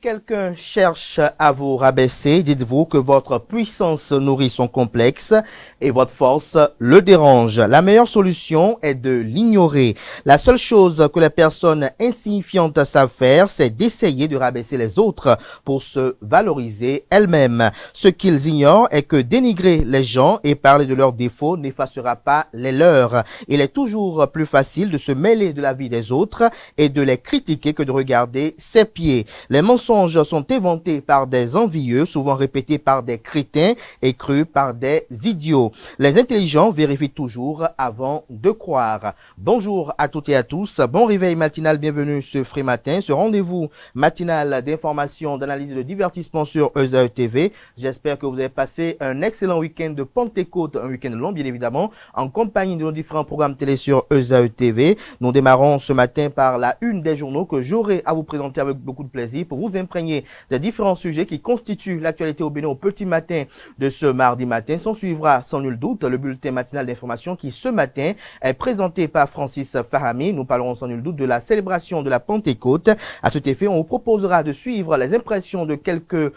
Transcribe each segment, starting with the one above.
quelqu'un cherche à vous rabaisser, dites-vous que votre puissance nourrit son complexe et votre force le dérange. La meilleure solution est de l'ignorer. La seule chose que les personnes insignifiantes savent faire, c'est d'essayer de rabaisser les autres pour se valoriser elles-mêmes. Ce qu'ils ignorent est que dénigrer les gens et parler de leurs défauts n'effacera pas les leurs. Il est toujours plus facile de se mêler de la vie des autres et de les critiquer que de regarder ses pieds. Les mensonges sont inventés par des envieux, souvent répétés par des crétins et crus par des idiots. Les intelligents vérifient toujours avant de croire. Bonjour à toutes et à tous. Bon réveil matinal, bienvenue ce Free Matin, ce rendez-vous matinal d'information, d'analyse et de divertissement sur ESAE TV. J'espère que vous avez passé un excellent week-end de Pentecôte, un week-end long bien évidemment, en compagnie de nos différents programmes télé sur ESAE TV. Nous démarrons ce matin par la une des journaux que j'aurai à vous présenter avec beaucoup de plaisir pour vous imprégner des différents sujets qui constituent l'actualité au Bénin au petit matin de ce mardi matin. S'en suivra sans nul doute le bulletin matinal d'information qui ce matin est présenté par Francis Fahami. Nous parlerons sans nul doute de la célébration de la Pentecôte. À cet effet, on vous proposera de suivre les impressions de quelques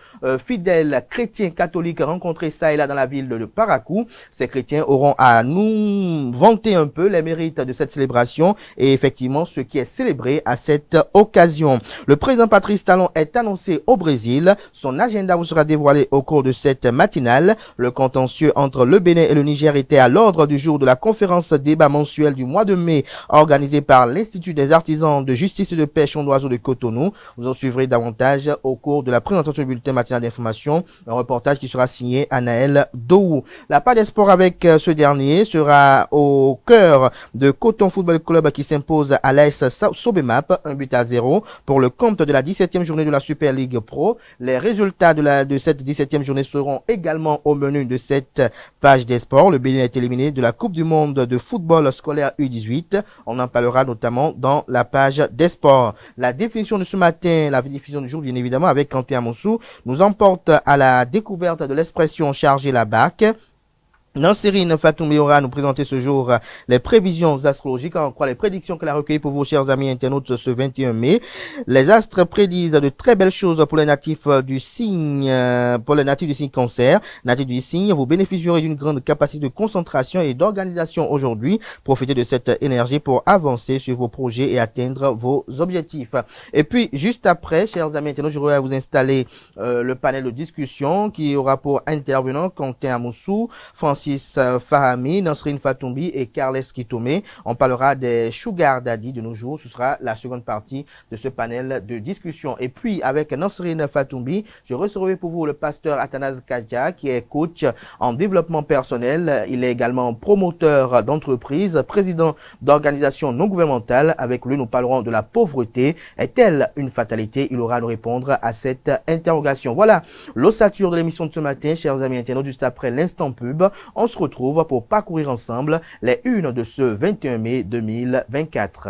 fidèles chrétiens catholiques rencontrés ça et là dans la ville de Parakou. Ces chrétiens auront à nous vanter un peu les mérites de cette célébration et effectivement ce qui est célébré à cette occasion. Le président Patrice Talon est annoncé au Brésil. Son agenda vous sera dévoilé au cours de cette matinale. Le contentieux entre le Bénin et le Niger était à l'ordre du jour de la conférence débat mensuelle du mois de mai organisée par l'Institut des artisans de justice et de paix Chondoiseau de Cotonou. Vous en suivrez davantage au cours de la présentation du bulletin matinal d'information. Un reportage qui sera signé Anaël Dohou. La part des sports avec ce dernier sera au cœur de Coton Football Club qui s'impose à l'AS Sobemap, 1-0 pour le compte de la 17e journée de la Super League Pro. Les résultats de cette 17e journée seront également au menu de cette page des sports. Le Bénin est éliminé de la Coupe du Monde de football scolaire U18. On en parlera notamment dans la page des sports. La définition de ce matin, la définition du jour, bien évidemment, avec Quentin Amonsou, nous emporte à la découverte de l'expression charger la barque. Nansérine Fatoumi aura nous présenter ce jour les prévisions astrologiques, en croit les prédictions qu'elle a recueillies pour vos chers amis internautes ce 21 mai. Les astres prédisent de très belles choses pour les natifs du signe, Cancer. Natifs du signe, vous bénéficierez d'une grande capacité de concentration et d'organisation aujourd'hui. Profitez de cette énergie pour avancer sur vos projets et atteindre vos objectifs. Et puis, juste après, chers amis internautes, j'aurai à vous installer le panel de discussion qui aura pour intervenants Quentin Amoussou, Francis Fahami, Nansrine Fatoumbi et Carles Kitome. On parlera des Sugar Daddy de nos jours. Ce sera la seconde partie de ce panel de discussion. Et puis, avec Nansrine Fatoumbi, je recevrai pour vous le pasteur Athanase Kadja, qui est coach en développement personnel. Il est également promoteur d'entreprise, président d'organisations non gouvernementales. Avec lui, nous parlerons de la pauvreté. Est-elle une fatalité? Il aura à nous répondre à cette interrogation. Voilà l'ossature de l'émission de ce matin, chers amis internautes, juste après l'instant pub. On se retrouve pour parcourir ensemble les unes de ce 21 mai 2024.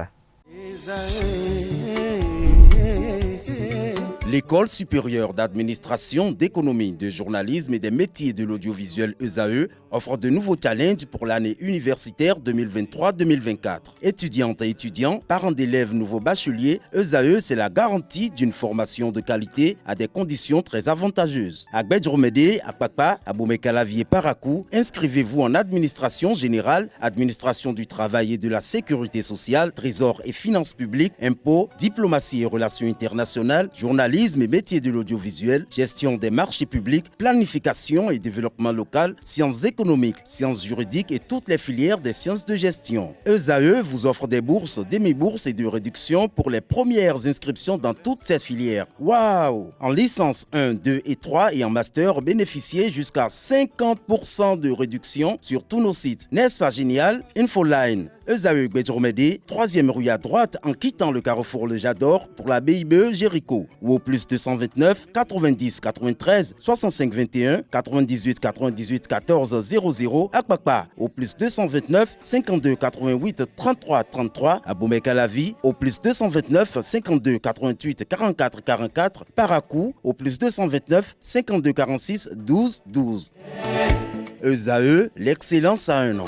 L'École supérieure d'administration, d'économie, de journalisme et des métiers de l'audiovisuel ESAE offre de nouveaux challenges pour l'année universitaire 2023-2024. Étudiantes et étudiants, parents d'élèves nouveaux bacheliers, ESAE, c'est la garantie d'une formation de qualité à des conditions très avantageuses. À Gbedjromede, à Papa, à Boumekalavi et Parakou, inscrivez-vous en administration générale, administration du travail et de la sécurité sociale, trésor et finances publiques, impôts, diplomatie et relations internationales, journalisme et métiers de l'audiovisuel, gestion des marchés publics, planification et développement local, sciences économiques, sciences juridiques et toutes les filières des sciences de gestion. ESAE vous offre des bourses, demi-bourses et de réductions pour les premières inscriptions dans toutes ces filières. Waouh! En licence 1, 2 et 3 et en master, bénéficiez jusqu'à 50% de réduction sur tous nos sites. N'est-ce pas génial? Infoline. ESAE Gbedjromede, 3e rue à droite en quittant le carrefour Le Jador pour la BIBE Jéricho ou au plus 229 90 93 65 21 98 98 14 00 à Kpakpa au plus 229 52 88 33 33 à Boumekalavi au plus 229 52 88 44 44 Parakou au plus 229 52 46 12 12. ESAE, l'excellence à un nom.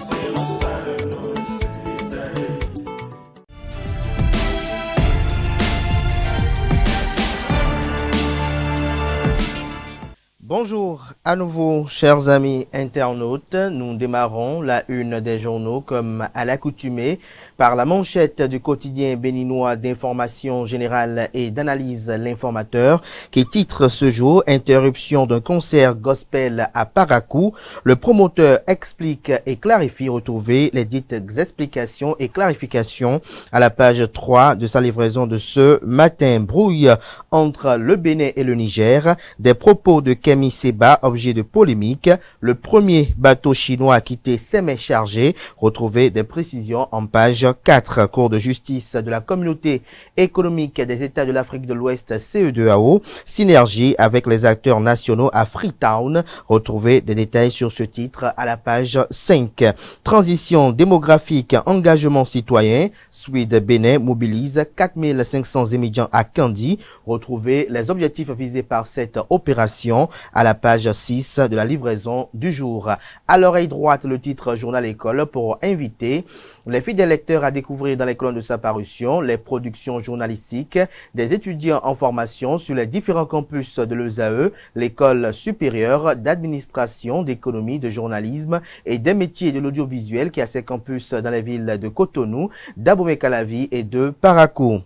Bonjour à nouveau, chers amis internautes. Nous démarrons la une des journaux comme à l'accoutumée par la manchette du quotidien béninois d'information générale et d'analyse L'Informateur qui titre ce jour Interruption d'un concert gospel à Paracou. Le promoteur explique et clarifie. Retrouvez les dites explications et clarifications à la page 3 de sa livraison de ce matin. Brouille entre le Bénin et le Niger. Des propos de Kémy Séba, objet de polémique. Le premier bateau chinois a quitté ses mers chargées. Retrouvez des précisions en page 4. Cour de justice de la communauté économique des États de l'Afrique de l'Ouest CEDEAO. Synergie avec les acteurs nationaux à Freetown. Retrouvez des détails sur ce titre à la page 5. Transition démographique, engagement citoyen. Suide Bénin mobilise 4500 étudiants à Kandi. Retrouvez les objectifs visés par cette opération à la page 6 de la livraison du jour. À l'oreille droite, le titre Journal École pour inviter les fidèles lecteurs à découvrir dans les colonnes de sa parution les productions journalistiques des étudiants en formation sur les différents campus de l'ESAE, l'école supérieure d'administration, d'économie, de journalisme et des métiers de l'audiovisuel qui a ses campus dans les villes de Cotonou, d'Abomey-Calavi et de Paracou.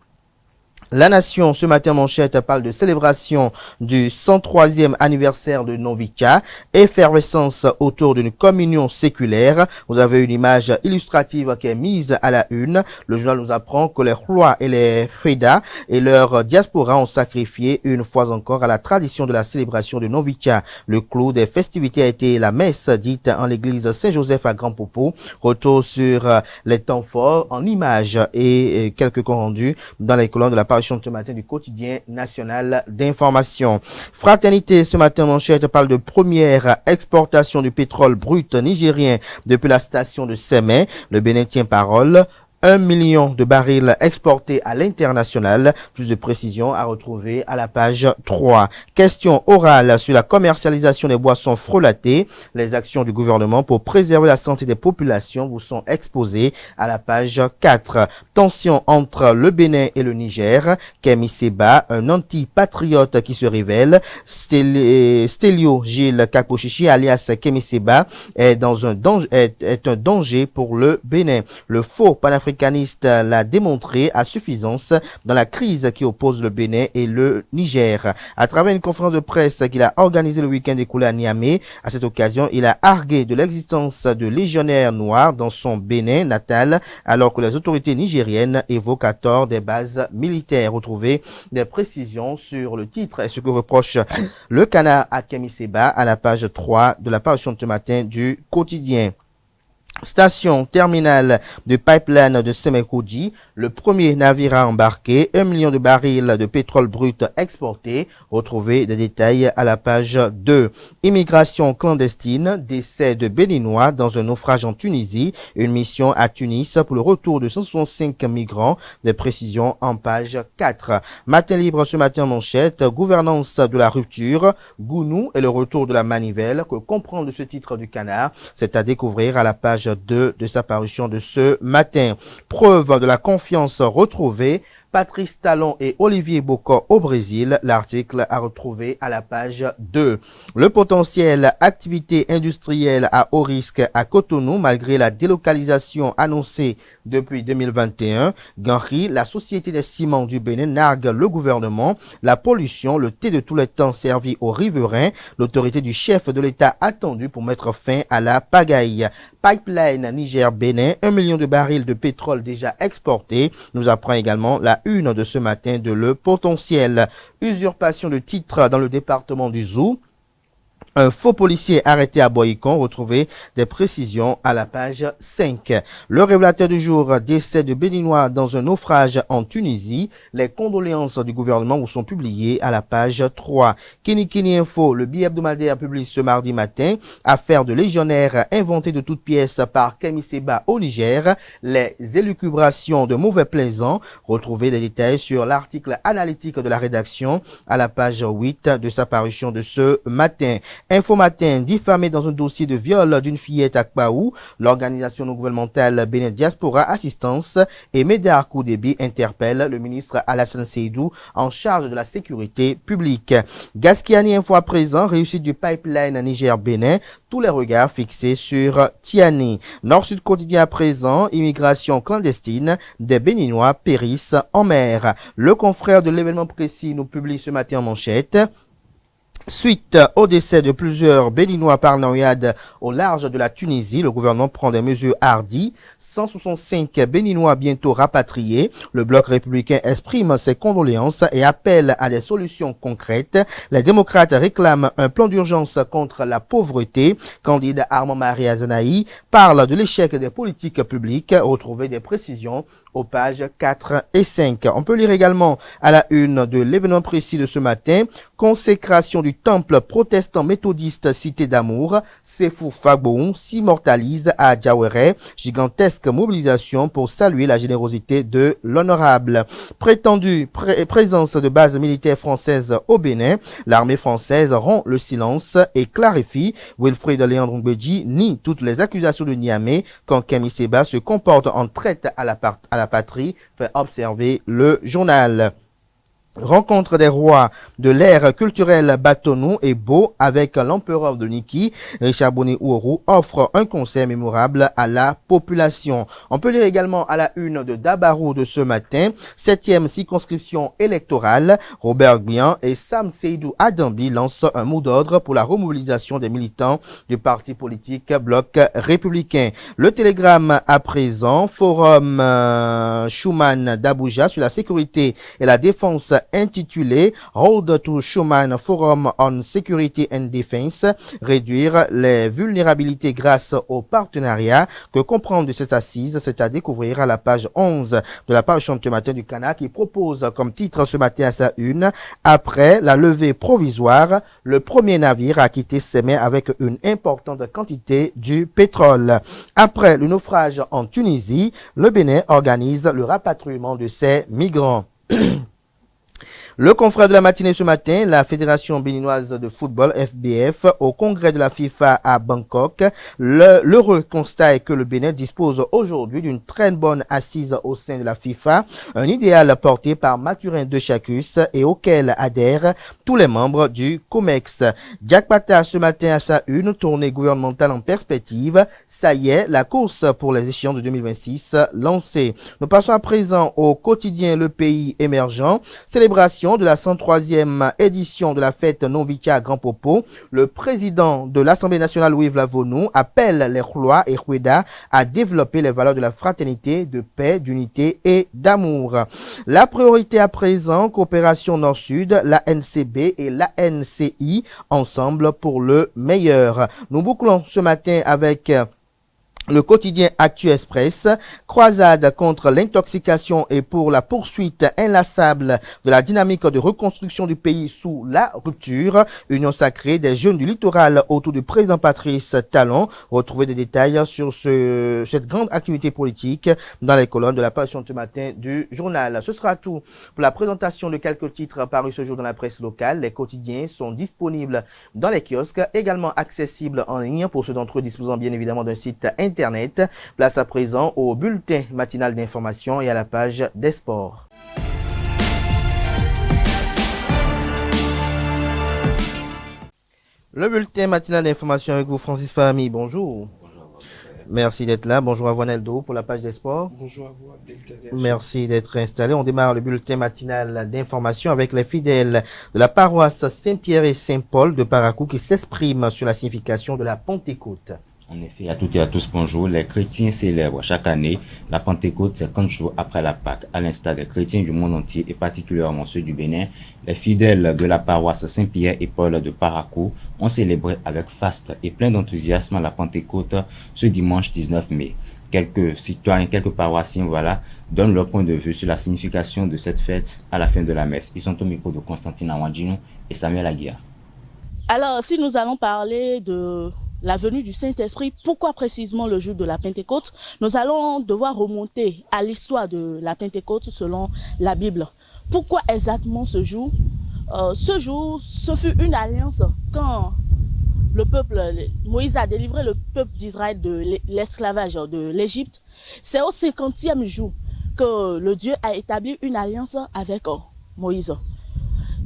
La Nation, ce matin, manchette, parle de célébration du 103e anniversaire de Novica, effervescence autour d'une communion séculaire. Vous avez une image illustrative qui est mise à la une. Le journal nous apprend que les Hlois et les Hueda et leur diaspora ont sacrifié une fois encore à la tradition de la célébration de Novica. Le clou des festivités a été la messe dite en l'église Saint-Joseph à Grand Popo. Retour sur les temps forts en images et quelques comptes rendus dans les colonnes de la parution de ce matin du quotidien national d'information. Fraternité, ce matin, manchette parle de première exportation du pétrole brut nigérien depuis la station de Sémé. Le Bénin tient parole. 1 million de barils exportés à l'international. Plus de précisions à retrouver à la page 3. Question orale sur la commercialisation des boissons frelatées. Les actions du gouvernement pour préserver la santé des populations vous sont exposées à la page 4. Tension entre le Bénin et le Niger. Kémy Séba, un anti-patriote qui se révèle. Stélio Gilles Kakochichi, alias Kémy Séba, est un danger pour le Bénin. Le faux panafricain l'a démontré à suffisance dans la crise qui oppose le Bénin et le Niger. À travers une conférence de presse qu'il a organisée le week-end écoulé à Niamey, à cette occasion, il a argué de l'existence de légionnaires noirs dans son Bénin natal, alors que les autorités nigériennes évoquent à tort des bases militaires. Retrouvez des précisions sur le titre et ce que reproche le canard à Kémy Séba à la page 3 de la parution de ce matin du quotidien. Station terminale de pipeline de Semekoudji, le premier navire à embarquer, 1 million de barils de pétrole brut exportés. Retrouvez des détails à la page 2. Immigration clandestine, décès de Béninois dans un naufrage en Tunisie, une mission à Tunis pour le retour de 165 migrants. Des précisions en page 4. Matin libre ce matin manchette, gouvernance de la rupture, Gounou et le retour de la manivelle. Que comprendre de ce titre du canard, c'est à découvrir à la page 2 de sa parution de ce matin. Preuve de la confiance retrouvée. Patrice Talon et Olivier Bocor au Brésil. L'article à retrouver à la page 2. Le potentiel activité industrielle à haut risque à Cotonou malgré la délocalisation annoncée depuis 2021. Ganri, la société des ciments du Bénin nargue le gouvernement. La pollution, le thé de tous les temps servi aux riverains. L'autorité du chef de l'État attendue pour mettre fin à la pagaille. Pipeline Niger-Bénin, 1 million de barils de pétrole déjà exportés. Nous apprend également la une de ce matin de Le Potentiel. Usurpation de titre dans le département du Zou. Un faux policier arrêté à Boycon, retrouvez des précisions à la page 5. Le révélateur du jour, décès de Béninois dans un naufrage en Tunisie. Les condoléances du gouvernement vous sont publiées à la page 3. Kini Info, le billet hebdomadaire publié ce mardi matin. Affaire de légionnaire inventée de toutes pièces par Kémy Séba au Niger. Les élucubrations de mauvais plaisants. Retrouvez des détails sur l'article analytique de la rédaction à la page 8 de sa parution de ce matin. Info Matin, diffamé dans un dossier de viol d'une fillette à Kpaou, l'organisation non gouvernementale Bénin Diaspora Assistance et Médard Koudébi interpelle le ministre Alassane Seydou en charge de la sécurité publique. Gaskiani Info à présent, réussite du pipeline Niger-Bénin, tous les regards fixés sur Tiani. Nord-Sud quotidien à présent, immigration clandestine, des Béninois périssent en mer. Le confrère de l'événement précis nous publie ce matin en manchette. Suite au décès de plusieurs Béninois par noyade au large de la Tunisie, le gouvernement prend des mesures hardies. 165 Béninois bientôt rapatriés. Le bloc républicain exprime ses condoléances et appelle à des solutions concrètes. Les démocrates réclament un plan d'urgence contre la pauvreté. Candidat Armand-Marie Azanaï parle de l'échec des politiques publiques. Retrouvez des précisions aux pages 4 et 5. On peut lire également à la une de l'événement précis de ce matin, consécration du temple protestant méthodiste Cité d'Amour, Sefou Fagboun s'immortalise à Djawere, gigantesque mobilisation pour saluer la générosité de l'honorable. Prétendue présence de bases militaires françaises au Bénin, l'armée française rompt le silence et clarifie. Wilfried Léandre Ngbeji nie toutes les accusations de Niamey quand Kemi Seba se comporte en traite à la patrie, fait observer le journal. Rencontre des rois de l'ère culturelle Batonou et Beau avec l'empereur de Niki. Richard Boni-Ouorou offre un concert mémorable à la population. On peut lire également à la une de Dabarou de ce matin, 7e circonscription électorale. Robert Gbian et Sam Seydou Adambi lancent un mot d'ordre pour la remobilisation des militants du parti politique Bloc républicain. Le télégramme à présent, forum Schuman d'Abuja sur la sécurité et la défense intitulé Hold to Schuman Forum on Security and Defense, réduire les vulnérabilités grâce au partenariat. Que comprendre de cette assise, c'est à découvrir à la page 11 de la page ce matin du Cana qui propose comme titre ce matin à sa une, après la levée provisoire, le premier navire a quitté ses mers avec une importante quantité du pétrole. Après le naufrage en Tunisie, le Bénin organise le rapatriement de ses migrants. Le confrère de la matinée ce matin, la Fédération béninoise de football, FBF, au congrès de la FIFA à Bangkok. L'heureux constat est que le Bénin dispose aujourd'hui d'une très bonne assise au sein de la FIFA, un idéal porté par Mathurin de Chacus et auquel adhèrent tous les membres du COMEX. Jack Pata ce matin à sa une, tournée gouvernementale en perspective. Ça y est, la course pour les échéances de 2026 lancée. Nous passons à présent au quotidien Le Pays émergent. Célébration de la 103e édition de la fête Novicia Grand Popo. Le président de l'Assemblée nationale, Louis Vlavonou, appelle les Khlois et Khoueda à développer les valeurs de la fraternité, de paix, d'unité et d'amour. La priorité à présent, coopération Nord-Sud, la NCB et la NCI, ensemble pour le meilleur. Nous bouclons ce matin avec le quotidien Actu Express, croisade contre l'intoxication et pour la poursuite inlassable de la dynamique de reconstruction du pays sous la rupture. Union sacrée des jeunes du littoral autour du président Patrice Talon. Retrouvez des détails sur cette grande activité politique dans les colonnes de la page ce matin du journal. Ce sera tout pour la présentation de quelques titres parus ce jour dans la presse locale. Les quotidiens sont disponibles dans les kiosques, également accessibles en ligne pour ceux d'entre eux disposant bien évidemment d'un site Internet. Place à présent au bulletin matinal d'information et à la page des sports. Le bulletin matinal d'information avec vous, Francis Fahmy. Bonjour. Merci d'être là. Bonjour à Voneldo pour la page des sports. Bonjour à vous, Abdelkader. Merci d'être installé. On démarre le bulletin matinal d'information avec les fidèles de la paroisse Saint-Pierre et Saint-Paul de Parakou qui s'expriment sur la signification de la Pentecôte. En effet, à toutes et à tous, bonjour. Les chrétiens célèbrent chaque année la Pentecôte 50 jours après la Pâque. À l'instar des chrétiens du monde entier et particulièrement ceux du Bénin, les fidèles de la paroisse Saint-Pierre et Paul de Parakou ont célébré avec faste et plein d'enthousiasme la Pentecôte ce dimanche 19 mai. Quelques citoyens, quelques paroissiens, donnent leur point de vue sur la signification de cette fête à la fin de la messe. Ils sont au micro de Constantine Awadjinou et Samuel Aguiar. Alors, si nous allons parler de la venue du Saint-Esprit, pourquoi précisément le jour de la Pentecôte? Nous allons devoir remonter à l'histoire de la Pentecôte selon la Bible. Pourquoi exactement ce jour? Ce jour, ce fut une alliance quand Moïse a délivré le peuple d'Israël de l'esclavage de l'Égypte, c'est au 50e jour que le Dieu a établi une alliance avec Moïse.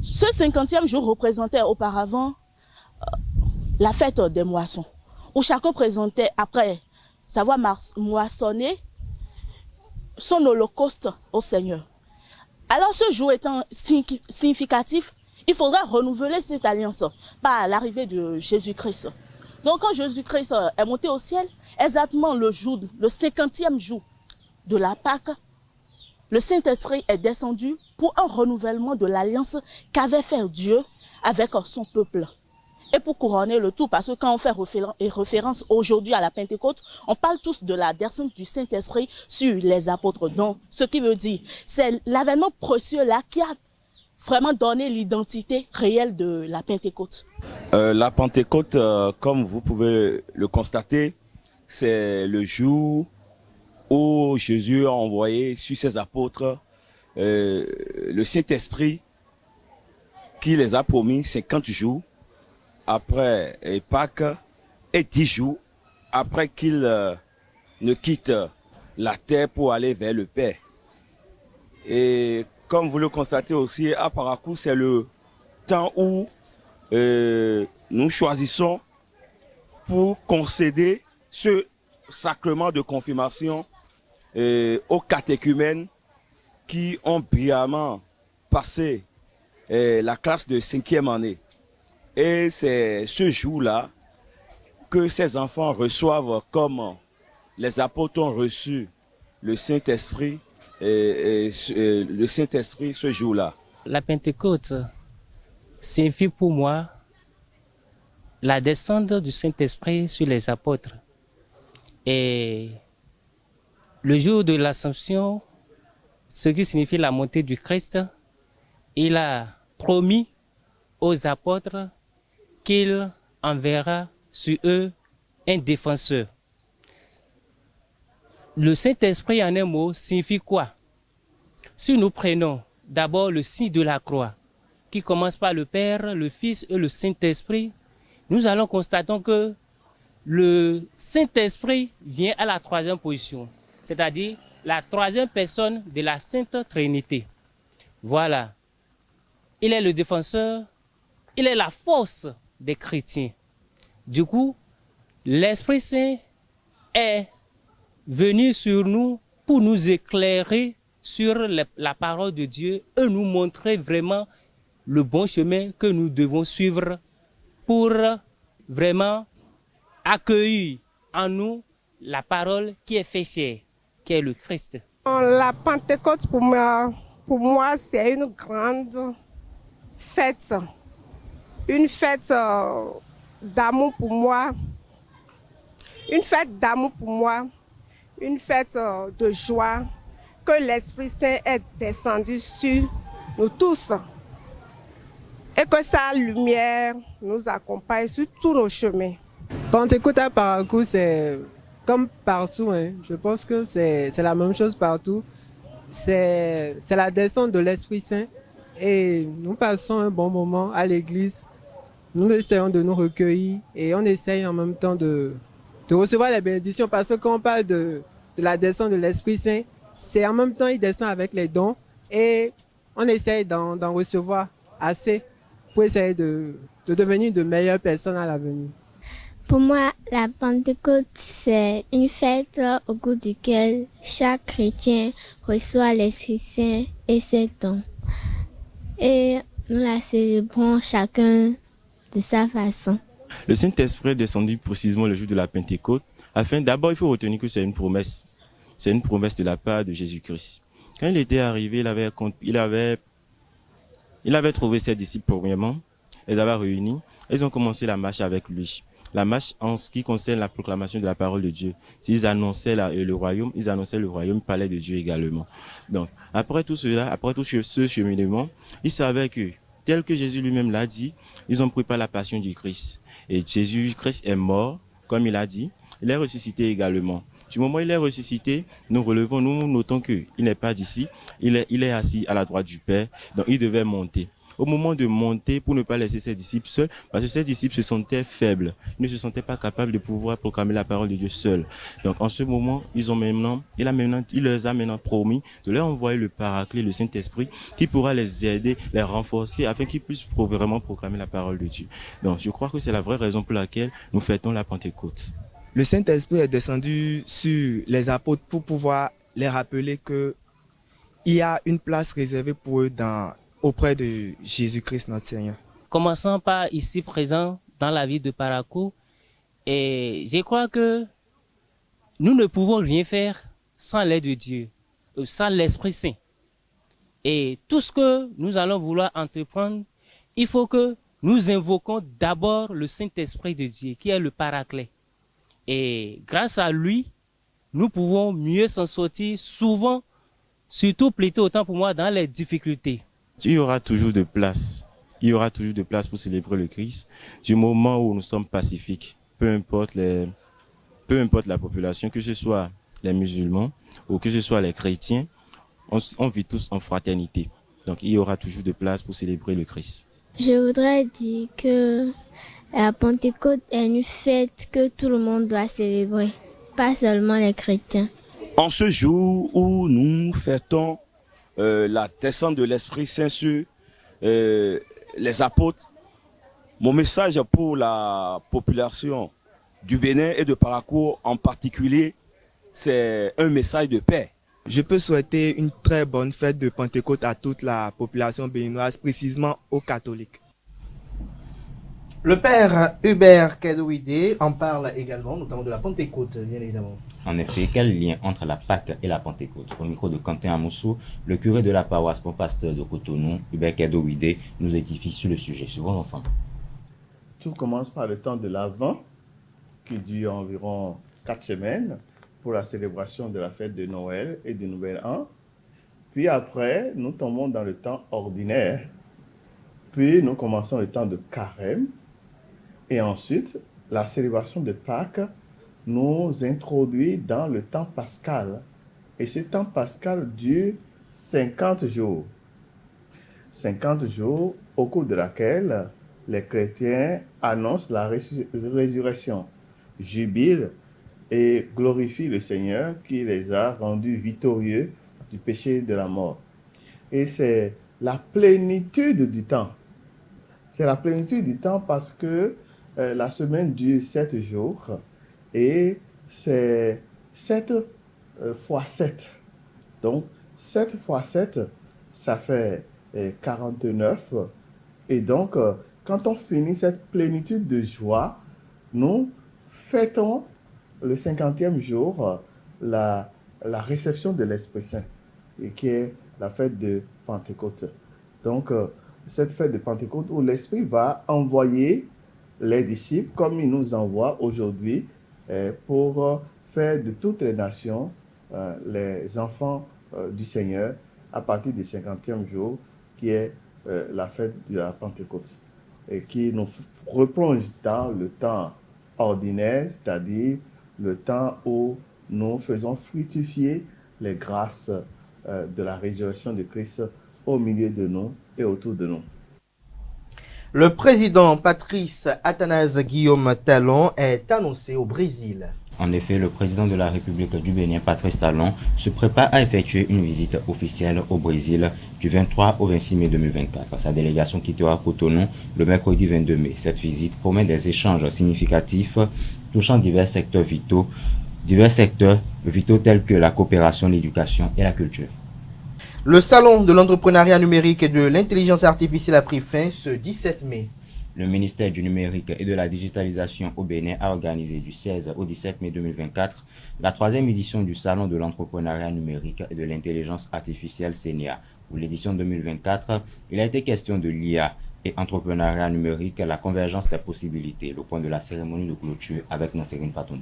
Ce 50e jour représentait auparavant la fête des moissons, où chacun présentait, après savoir moissonner, son holocauste au Seigneur. Alors ce jour étant significatif, il faudra renouveler cette alliance par l'arrivée de Jésus-Christ. Donc quand Jésus-Christ est monté au ciel, exactement le 50e jour de la Pâque, le Saint-Esprit est descendu pour un renouvellement de l'alliance qu'avait fait Dieu avec son peuple. Et pour couronner le tout, parce que quand on fait référence aujourd'hui à la Pentecôte, on parle tous de la descente du Saint-Esprit sur les apôtres. Donc, ce qui veut dire, c'est l'avènement précieux là qui a vraiment donné l'identité réelle de la Pentecôte. La Pentecôte, comme vous pouvez le constater, c'est le jour où Jésus a envoyé sur ses apôtres le Saint-Esprit qui les a promis 50 jours après Pâques et 10 jours après qu'il ne quitte la terre pour aller vers le Père. Et comme vous le constatez aussi, à Parakou, c'est le temps où nous choisissons pour concéder ce sacrement de confirmation aux catéchumènes qui ont brillamment passé la classe de 5e année. Et c'est ce jour-là que ces enfants reçoivent, comme les apôtres ont reçu le Saint-Esprit, le Saint-Esprit ce jour-là. La Pentecôte signifie pour moi la descente du Saint-Esprit sur les apôtres. Et le jour de l'Assomption, ce qui signifie la montée du Christ, il a promis aux apôtres qu'il enverra sur eux un défenseur. Le Saint-Esprit, en un mot, signifie quoi? Si nous prenons d'abord le signe de la croix, qui commence par le Père, le Fils et le Saint-Esprit, nous allons constater que le Saint-Esprit vient à la troisième position, c'est-à-dire la troisième personne de la Sainte Trinité. Voilà. Il est le défenseur, il est la force des chrétiens. Du coup, l'Esprit Saint est venu sur nous pour nous éclairer sur la parole de Dieu et nous montrer vraiment le bon chemin que nous devons suivre pour vraiment accueillir en nous la parole qui est faite chair, qui est le Christ. La Pentecôte pour moi c'est une grande fête. Une fête d'amour pour moi, une fête d'amour pour moi, une fête de joie, que l'Esprit Saint est descendu sur nous tous et que sa lumière nous accompagne sur tous nos chemins. Pentecôte à Parakou, c'est comme partout, hein. Je pense que c'est la même chose partout. C'est la descente de l'Esprit Saint et nous passons un bon moment à l'église. Nous essayons de nous recueillir et on essaye en même temps de recevoir les bénédictions parce que quand on parle de la descente de l'Esprit Saint, c'est en même temps il descend avec les dons et on essaye d'en recevoir assez pour essayer de devenir de meilleures personnes à l'avenir. Pour moi, la Pentecôte, c'est une fête au cours duquel chaque chrétien reçoit l'Esprit Saint et ses dons. Et nous la célébrons chacun de sa façon. Le Saint-Esprit est descendu précisément le jour de la Pentecôte. D'abord, il faut retenir que c'est une promesse. C'est une promesse de la part de Jésus-Christ. Quand il était arrivé, il avait trouvé ses disciples premièrement, les avait réunis, ils ont commencé la marche avec lui. La marche en ce qui concerne la proclamation de la parole de Dieu. S'ils annonçaient le royaume, ils annonçaient le royaume, parlaient de Dieu également. Donc, après tout cela, après tout ce cheminement, ils savaient que, tel que Jésus lui-même l'a dit, ils ont préparé la passion du Christ. Et Jésus-Christ est mort, comme il a dit, il est ressuscité également. Du moment où il est ressuscité, nous notons qu'il n'est pas d'ici, il est assis à la droite du Père, donc il devait monter. au moment de monter pour ne pas laisser ses disciples seuls, parce que ses disciples se sentaient faibles. Ils ne se sentaient pas capables de pouvoir proclamer la parole de Dieu seuls. Donc en ce moment, il leur a maintenant promis de leur envoyer le Paraclet, le Saint-Esprit, qui pourra les aider, les renforcer, afin qu'ils puissent vraiment proclamer la parole de Dieu. Donc je crois que c'est la vraie raison pour laquelle nous fêtons la Pentecôte. Le Saint-Esprit est descendu sur les apôtres pour pouvoir les rappeler que il y a une place réservée pour eux auprès de Jésus-Christ notre Seigneur. Commençons par ici présent dans la ville de Parakou. Et je crois que nous ne pouvons rien faire sans l'aide de Dieu, sans l'Esprit Saint. Et tout ce que nous allons vouloir entreprendre, il faut que nous invoquons d'abord le Saint-Esprit de Dieu, qui est le Paraclet. Et grâce à lui, nous pouvons mieux s'en sortir souvent, surtout plutôt autant pour moi dans les difficultés. Il y aura toujours de place. Il y aura toujours de place pour célébrer le Christ du moment où nous sommes pacifiques. Peu importe la population, que ce soit les musulmans ou que ce soit les chrétiens, on vit tous en fraternité. Donc il y aura toujours de place pour célébrer le Christ. Je voudrais dire que la Pentecôte est une fête que tout le monde doit célébrer, pas seulement les chrétiens. En ce jour où nous fêtons la descente de l'Esprit Saint sur les apôtres, mon message pour la population du Bénin et de Parakou en particulier, c'est un message de paix. Je peux souhaiter une très bonne fête de Pentecôte à toute la population béninoise, précisément aux catholiques. Le père Hubert Kedouide en parle également, notamment de la Pentecôte, bien évidemment. En effet, quel lien entre la Pâque et la Pentecôte? Au micro de Quentin Amoussou, le curé de la paroisse Bon-Pasteur de Cotonou, Hubert Kedouide, nous édifie sur le sujet. Suivons ensemble. Tout commence par le temps de l'Avent, qui dure environ 4 semaines, pour la célébration de la fête de Noël et du Nouvel An. Puis après, nous tombons dans le temps ordinaire. Puis nous commençons le temps de Carême. Et ensuite, la célébration de Pâques nous introduit dans le temps pascal. Et ce temps pascal dure 50 jours. 50 jours au cours de laquelle les chrétiens annoncent la résurrection, jubilent et glorifient le Seigneur qui les a rendus victorieux du péché et de la mort. Et c'est la plénitude du temps. C'est la plénitude du temps parce que la semaine dure 7 jours et c'est 7 fois 7. Donc 7 fois 7, ça fait 49. Et donc, quand on finit cette plénitude de joie, nous fêtons le 50e jour la réception de l'Esprit Saint, et qui est la fête de Pentecôte. Donc, cette fête de Pentecôte où l'Esprit va envoyer les disciples, comme il nous envoie aujourd'hui, pour faire de toutes les nations les enfants du Seigneur à partir du 50e jour, qui est la fête de la Pentecôte, et qui nous replonge dans le temps ordinaire, c'est-à-dire le temps où nous faisons fructifier les grâces de la résurrection de Christ au milieu de nous et autour de nous. Le président Patrice Athanase Guillaume Talon est annoncé au Brésil. En effet, le président de la République du Bénin, Patrice Talon, se prépare à effectuer une visite officielle au Brésil du 23 au 26 mai 2024. Sa délégation quittera Cotonou le mercredi 22 mai. Cette visite promet des échanges significatifs touchant divers secteurs vitaux tels que la coopération, l'éducation et la culture. Le salon de l'entrepreneuriat numérique et de l'intelligence artificielle a pris fin ce 17 mai. Le ministère du numérique et de la digitalisation au Bénin a organisé du 16 au 17 mai 2024 la 3e édition du salon de l'entrepreneuriat numérique et de l'intelligence artificielle CENIA. Pour l'édition 2024, il a été question de l'IA et entrepreneuriat numérique, la convergence des possibilités, le point de la cérémonie de clôture avec Nasserine Fatouni.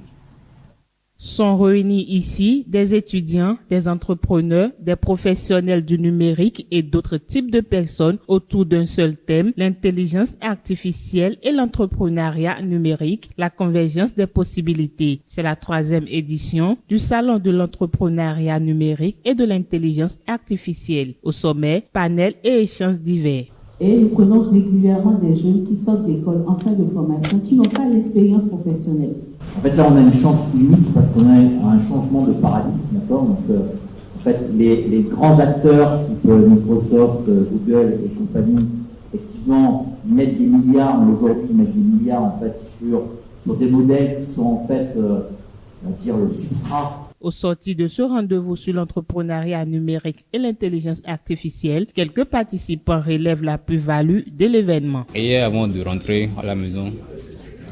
Sont réunis ici des étudiants, des entrepreneurs, des professionnels du numérique et d'autres types de personnes autour d'un seul thème, l'intelligence artificielle et l'entrepreneuriat numérique, la convergence des possibilités. C'est la 3e édition du Salon de l'entrepreneuriat numérique et de l'intelligence artificielle. Au sommet, panels et échanges divers. Et nous prenons régulièrement des jeunes qui sortent d'école en fin de formation, qui n'ont pas l'expérience professionnelle. En fait, là, on a une chance unique parce qu'on a un changement de paradigme, d'accord? Donc, en fait, les grands acteurs, type Microsoft, Google et compagnie, effectivement, mettent des milliards, mais aujourd'hui, ils mettent des milliards, en fait, sur des modèles qui sont, en fait, on va dire, le substrat. Au sorti de ce rendez-vous sur l'entrepreneuriat numérique et l'intelligence artificielle, quelques participants relèvent la plus-value de l'événement. Hier, avant de rentrer à la maison,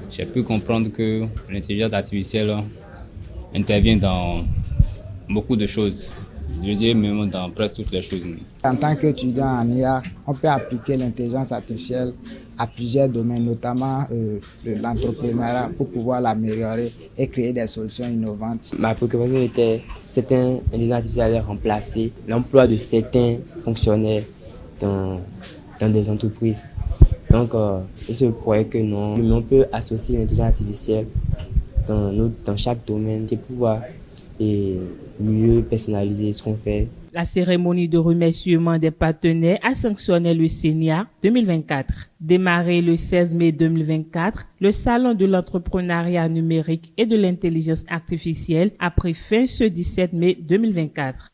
j'ai pu comprendre que l'intelligence artificielle intervient dans beaucoup de choses. Je dirais même dans presque toutes les choses. En tant qu'étudiant en IA, on peut appliquer l'intelligence artificielle à plusieurs domaines, notamment l'entrepreneuriat, pour pouvoir l'améliorer et créer des solutions innovantes. Ma préoccupation était certaines intelligences artificielles allaient remplacer l'emploi de certains fonctionnaires dans des entreprises. Donc, il se pourrait que non, mais on peut associer l'intelligence artificielle dans chaque domaine pour pouvoir mieux personnaliser ce qu'on fait. La cérémonie de remerciement des partenaires a sanctionné le CENIA 2024. Démarré le 16 mai 2024, le Salon de l'entrepreneuriat numérique et de l'intelligence artificielle a pris fin ce 17 mai 2024.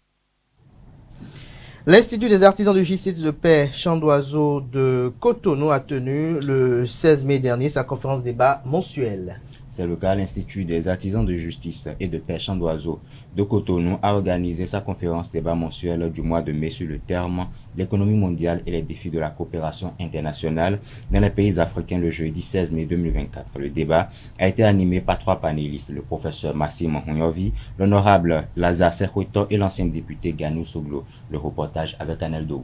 L'Institut des artisans de justice de paix Chant d'Oiseau de Cotonou a tenu le 16 mai dernier sa conférence débat mensuelle. C'est le cas, l'Institut des artisans de justice et de paix Chant d'Oiseau de Cotonou a organisé sa conférence débat mensuelle du mois de mai sur le terme « L'économie mondiale et les défis de la coopération internationale dans les pays africains » le jeudi 16 mai 2024. Le débat a été animé par 3 panélistes, le professeur Maxime Honyovi, l'honorable Lazare Sekweto et l'ancien député Ganou Soglo. Le reportage avec Anel Dou.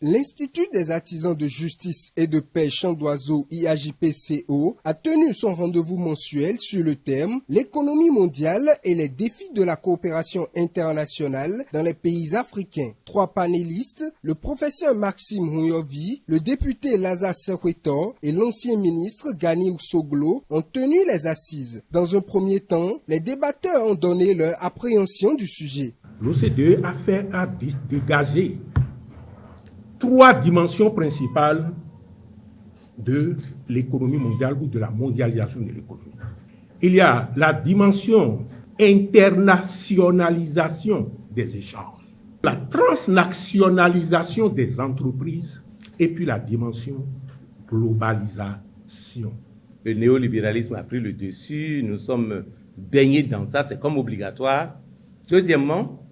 L'Institut des artisans de justice et de paix Chant d'Oiseau IAJPCO a tenu son rendez-vous mensuel sur le thème « L'économie mondiale et les défis de la coopération internationale dans les pays africains ». 3 panélistes, le professeur Maxime Honyovi, le député Lazare Sekweto et l'ancien ministre Ganou Soglo ont tenu les assises. Dans un premier temps, les débatteurs ont donné leur appréhension du sujet. L'OCDE a fait à dégager 3 dimensions principales de l'économie mondiale ou de la mondialisation de l'économie. Il y a la dimension internationalisation des échanges, la transnationalisation des entreprises et puis la dimension globalisation. Le néolibéralisme a pris le dessus, nous sommes baignés dans ça, c'est comme obligatoire. Deuxièmement,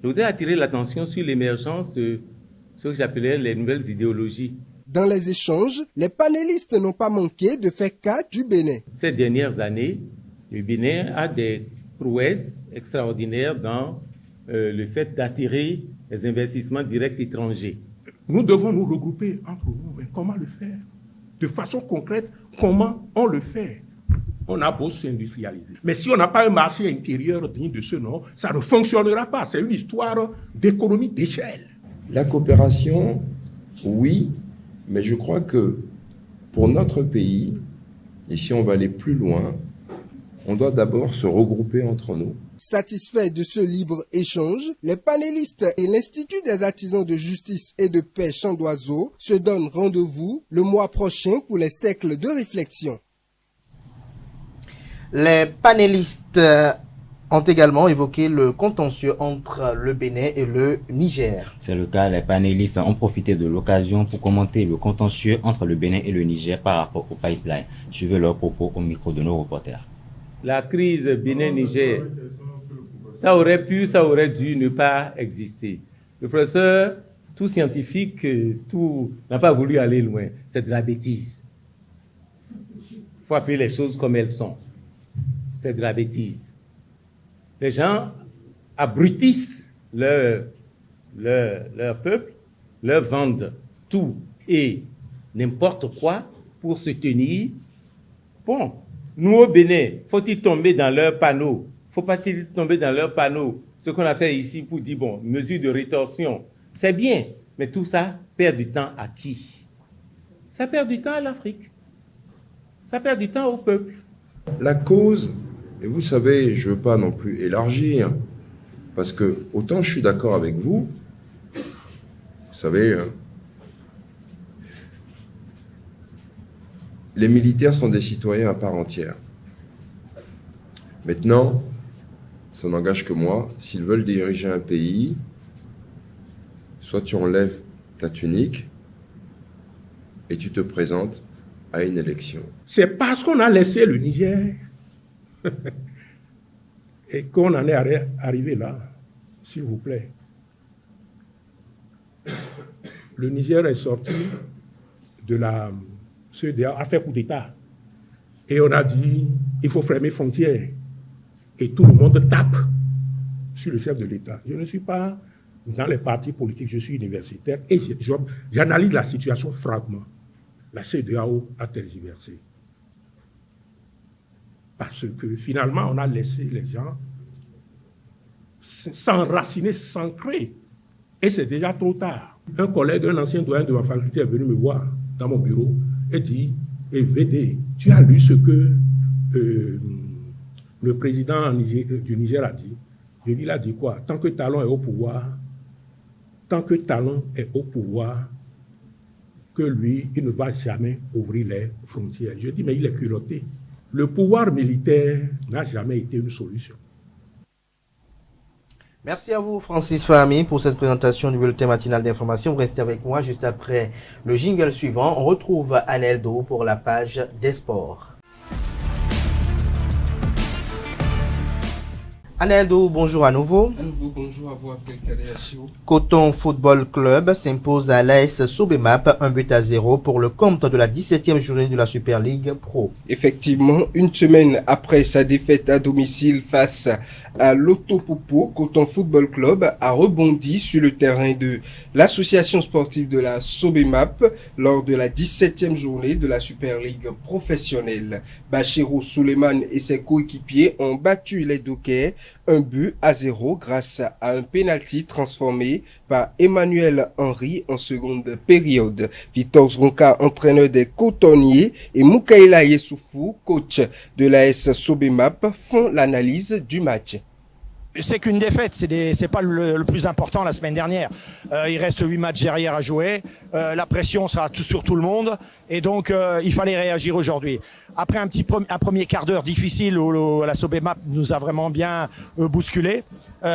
je voudrais attirer l'attention sur l'émergence de ce que j'appelais les nouvelles idéologies. Dans les échanges, les panélistes n'ont pas manqué de faire cas du Bénin. Ces dernières années, le Bénin a des prouesses extraordinaires dans le fait d'attirer les investissements directs étrangers. Nous devons nous regrouper entre nous, mais comment le faire? De façon concrète, comment on le fait? On a beau s'industrialiser. Mais si on n'a pas un marché intérieur digne de ce nom, ça ne fonctionnera pas. C'est une histoire d'économie d'échelle. La coopération, oui, mais je crois que pour notre pays, et si on va aller plus loin, on doit d'abord se regrouper entre nous. Satisfaits de ce libre-échange, les panélistes et l'Institut des artisans de justice et de paix Chant d'Oiseau se donnent rendez-vous le mois prochain pour les cercles de réflexion. Les panélistes ont également évoqué le contentieux entre le Bénin et le Niger. C'est le cas, les panélistes ont profité de l'occasion pour commenter le contentieux entre le Bénin et le Niger par rapport au pipeline. Suivez leurs propos au micro de nos reporters. La crise Bénin-Niger, ça aurait dû ne pas exister. Le professeur, tout scientifique, tout n'a pas voulu aller loin. C'est de la bêtise. Il faut appeler les choses comme elles sont. C'est de la bêtise. Les gens abrutissent leur peuple, leur vendent tout et n'importe quoi pour se tenir. Bon, nous au Bénin, faut-il tomber dans leurs panneaux? Faut pas-il tomber dans leurs panneaux? Ce qu'on a fait ici pour dire, bon, mesure de rétorsion, c'est bien, mais tout ça perd du temps à qui? Ça perd du temps à l'Afrique. Ça perd du temps au peuple. La cause, et vous savez, je ne veux pas non plus élargir, parce que autant je suis d'accord avec vous, vous savez, les militaires sont des citoyens à part entière. Maintenant, ça n'engage que moi. S'ils veulent diriger un pays, soit tu enlèves ta tunique et tu te présentes à une élection. C'est parce qu'on a laissé le Niger et qu'on en est arrivé là, s'il vous plaît. Le Niger est sorti de la CEDEAO, a fait coup d'État. Et on a dit, il faut fermer frontières. Et tout le monde tape sur le chef de l'État. Je ne suis pas dans les partis politiques, je suis universitaire et j'analyse la situation franchement. La CEDEAO a tergiversé. Parce que finalement, on a laissé les gens s'enraciner, s'ancrer. Et c'est déjà trop tard. Un collègue, un ancien doyen de ma faculté est venu me voir dans mon bureau et dit, VD, tu as lu ce que le président du Niger a dit? Je lui ai dit quoi? Tant que Talon est au pouvoir, que lui, il ne va jamais ouvrir les frontières. Je dis, mais il est culotté. Le pouvoir militaire n'a jamais été une solution. Merci à vous, Francis Fahmy, pour cette présentation du bulletin matinal d'information. Vous restez avec moi juste après le jingle suivant. On retrouve Anel Do pour la page des sports. Aneldo, bonjour à nouveau. Bonjour à vous, Abdelkader Achio. Coton Football Club s'impose à l'AS Sobemap 1-0 pour le compte de la 17e journée de la Super League Pro. Effectivement, une semaine après sa défaite à domicile face à l'Otopopo, Coton Football Club a rebondi sur le terrain de l'association sportive de la Sobemap lors de la 17e journée de la Super League professionnelle. Bachirou Suleiman et ses coéquipiers ont battu les Dockers 1-0 grâce à un penalty transformé par Emmanuel Henry en seconde période. Victor Zronka, entraîneur des Cotonniers, et Moukaïla Yessoufou, coach de l'AS Sobemap, font l'analyse du match. C'est qu'une défaite, c'est pas le plus important la semaine dernière. Il reste 8 matchs derrière à jouer, la pression sera sur tout le monde et donc il fallait réagir aujourd'hui. Après un premier quart d'heure difficile où la Sobemap nous a vraiment bien bousculé, on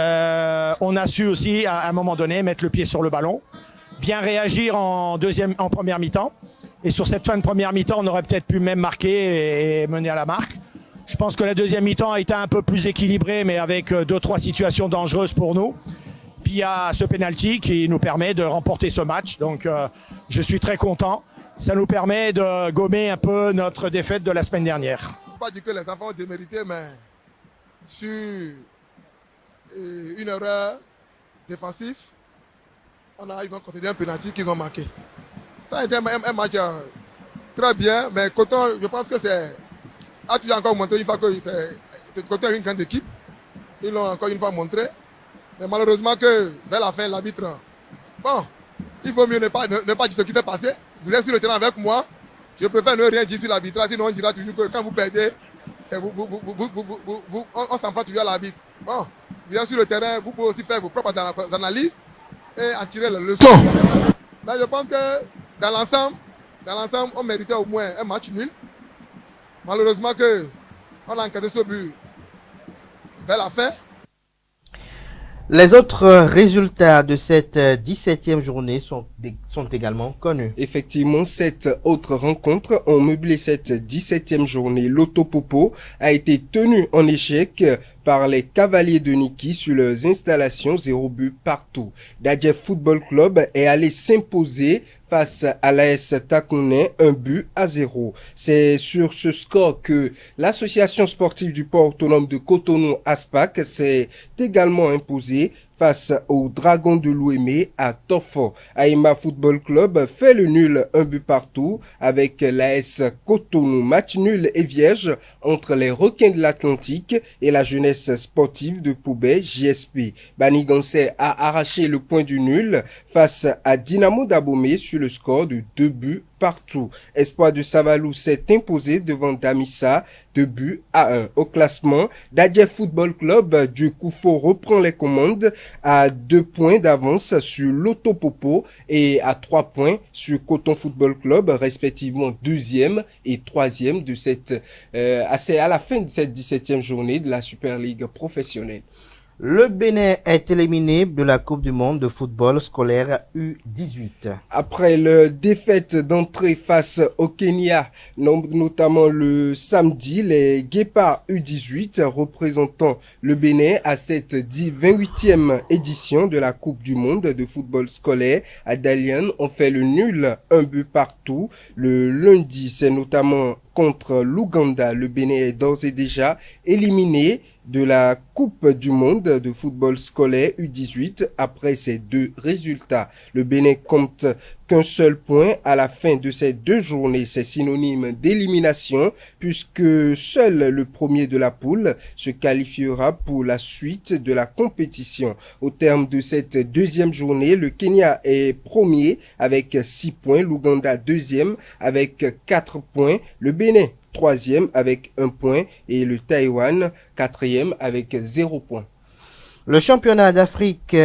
a su aussi à un moment donné mettre le pied sur le ballon, bien réagir en première mi-temps et sur cette fin de première mi-temps on aurait peut-être pu même marquer et mener à la marque. Je pense que la deuxième mi-temps a été un peu plus équilibrée, mais avec 2-3 situations dangereuses pour nous. Puis il y a ce penalty qui nous permet de remporter ce match. Donc je suis très content. Ça nous permet de gommer un peu notre défaite de la semaine dernière. Je ne peux pas dire que les enfants ont démérité, mais sur une erreur défensive, ils ont considéré un penalty qu'ils ont manqué. Ça a été un match très bien, mais Coton, je pense que c'est... tu as encore montré une fois que Coton est une grande équipe. Ils l'ont encore une fois montré. Mais malheureusement que vers la fin, l'arbitre... Bon, il vaut mieux ne pas dire ce qui s'est passé. Vous êtes sur le terrain avec moi. Je préfère ne rien dire sur l'arbitrage. Sinon on dira toujours que quand vous perdez, on s'en prend toujours à l'arbitre. Bon, vous êtes sur le terrain, vous pouvez aussi faire vos propres analyses et en tirer les leçons. Mais je pense que dans l'ensemble, on méritait au moins un match nul. Malheureusement on a enquêté ce but vers la fin. Les autres résultats de cette 17e journée sont également connus. Effectivement, 7 autres rencontres ont meublé cette 17e journée. L'Otopopo a été tenu en échec par les Cavaliers de Niki sur leurs installations, 0 but partout. Dadjef Football Club est allé s'imposer face à l'AS Takouné 1-0. C'est sur ce score que l'association sportive du port autonome de Cotonou ASPAC s'est également imposée face au Dragon de l'Ouémé à Tofo. Aïma Football Club fait le nul 1 but partout avec l'AS Cotonou. Match nul et vierge entre les Requins de l'Atlantique et la jeunesse sportive de Poubet JSP. Banigansé a arraché le point du nul face à Dynamo d'Abomey sur le score de 2-1. partout. Espoir de Savalou s'est imposé devant Damissa 2-1. Au classement, Dadje Football Club du Koufo reprend les commandes à 2 points d'avance sur Lotopopo et à 3 points sur Coton Football Club, respectivement 2e et 3e de cette, à la fin de cette 17e journée de la Super League professionnelle. Le Bénin est éliminé de la Coupe du monde de football scolaire U18. Après la défaite d'entrée face au Kenya, notamment le samedi, les Guépards U18 représentant le Bénin à cette 28e édition de la Coupe du monde de football scolaire à Dalian ont fait le nul, 1 but partout. Le lundi, c'est notamment contre l'Ouganda. Le Bénin est d'ores et déjà éliminé de la Coupe du monde de football scolaire U18 après ces 2 résultats. Le Bénin compte qu'un seul point à la fin de ces 2 journées. C'est synonyme d'élimination puisque seul le premier de la poule se qualifiera pour la suite de la compétition. Au terme de cette 2e journée, le Kenya est premier avec 6 points, l'Ouganda 2e avec 4 points, le Bénin 3e avec 1 point et le Taïwan 4e avec 0 point. Le championnat d'Afrique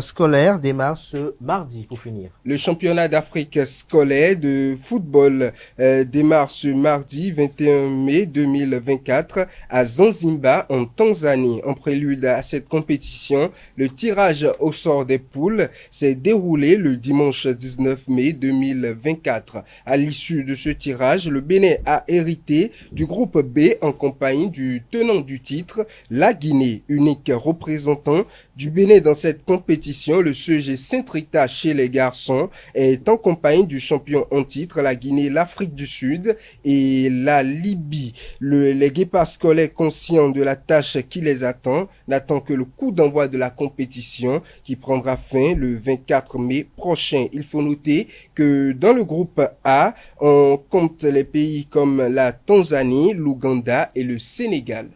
scolaire démarre ce mardi pour finir. Le championnat d'Afrique scolaire de football démarre ce mardi 21 mai 2024 à Zanzibar en Tanzanie. En prélude à cette compétition, le tirage au sort des poules s'est déroulé le dimanche 19 mai 2024. À l'issue de ce tirage, le Bénin a hérité du groupe B en compagnie du tenant du titre, la Guinée, unique représentant du Bénin dans cette compétition. Le CG Saint-Rita chez les garçons est en compagnie du champion en titre, la Guinée, l'Afrique du Sud et la Libye. Les Guépards scolaires, conscients de la tâche qui les attend, n'attend que le coup d'envoi de la compétition qui prendra fin le 24 mai prochain. Il faut noter que dans le groupe A, on compte les pays comme la Tanzanie, l'Ouganda et le Sénégal.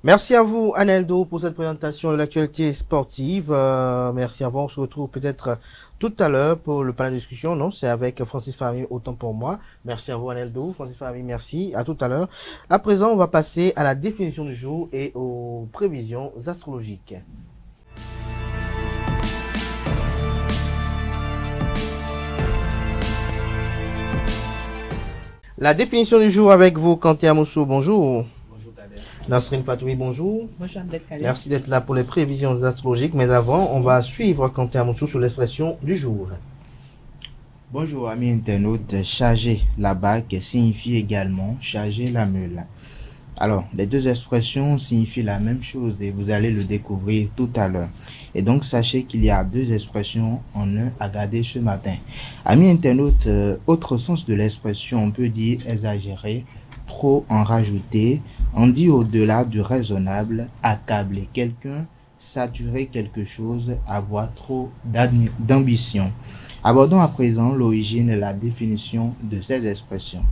Merci à vous, Aneldo, pour cette présentation de l'actualité sportive. Merci à vous. On se retrouve peut-être tout à l'heure pour le panel de discussion. Non, c'est avec Francis Fahmy, autant pour moi. Merci à vous, Aneldo. Francis Fahmy, merci. À tout à l'heure. À présent, on va passer à la définition du jour et aux prévisions astrologiques. La définition du jour avec vous, Kanté Amoussou. Bonjour. Nasrine Fatoui, bonjour. Bonjour Abdelkader. Merci d'être là pour les prévisions astrologiques. Mais avant, on va suivre Kanté Amoussou sur l'expression du jour. Bonjour amis internautes. Charger la bague signifie également charger la meule. Alors, les deux expressions signifient la même chose et vous allez le découvrir tout à l'heure. Et donc, sachez qu'il y a 2 expressions en un à garder ce matin. Amis internautes, autre sens de l'expression, on peut dire exagérer, trop en rajouter, on dit au-delà du raisonnable, accabler quelqu'un, saturer quelque chose, avoir trop d'ambition. Abordons à présent l'origine et la définition de ces expressions.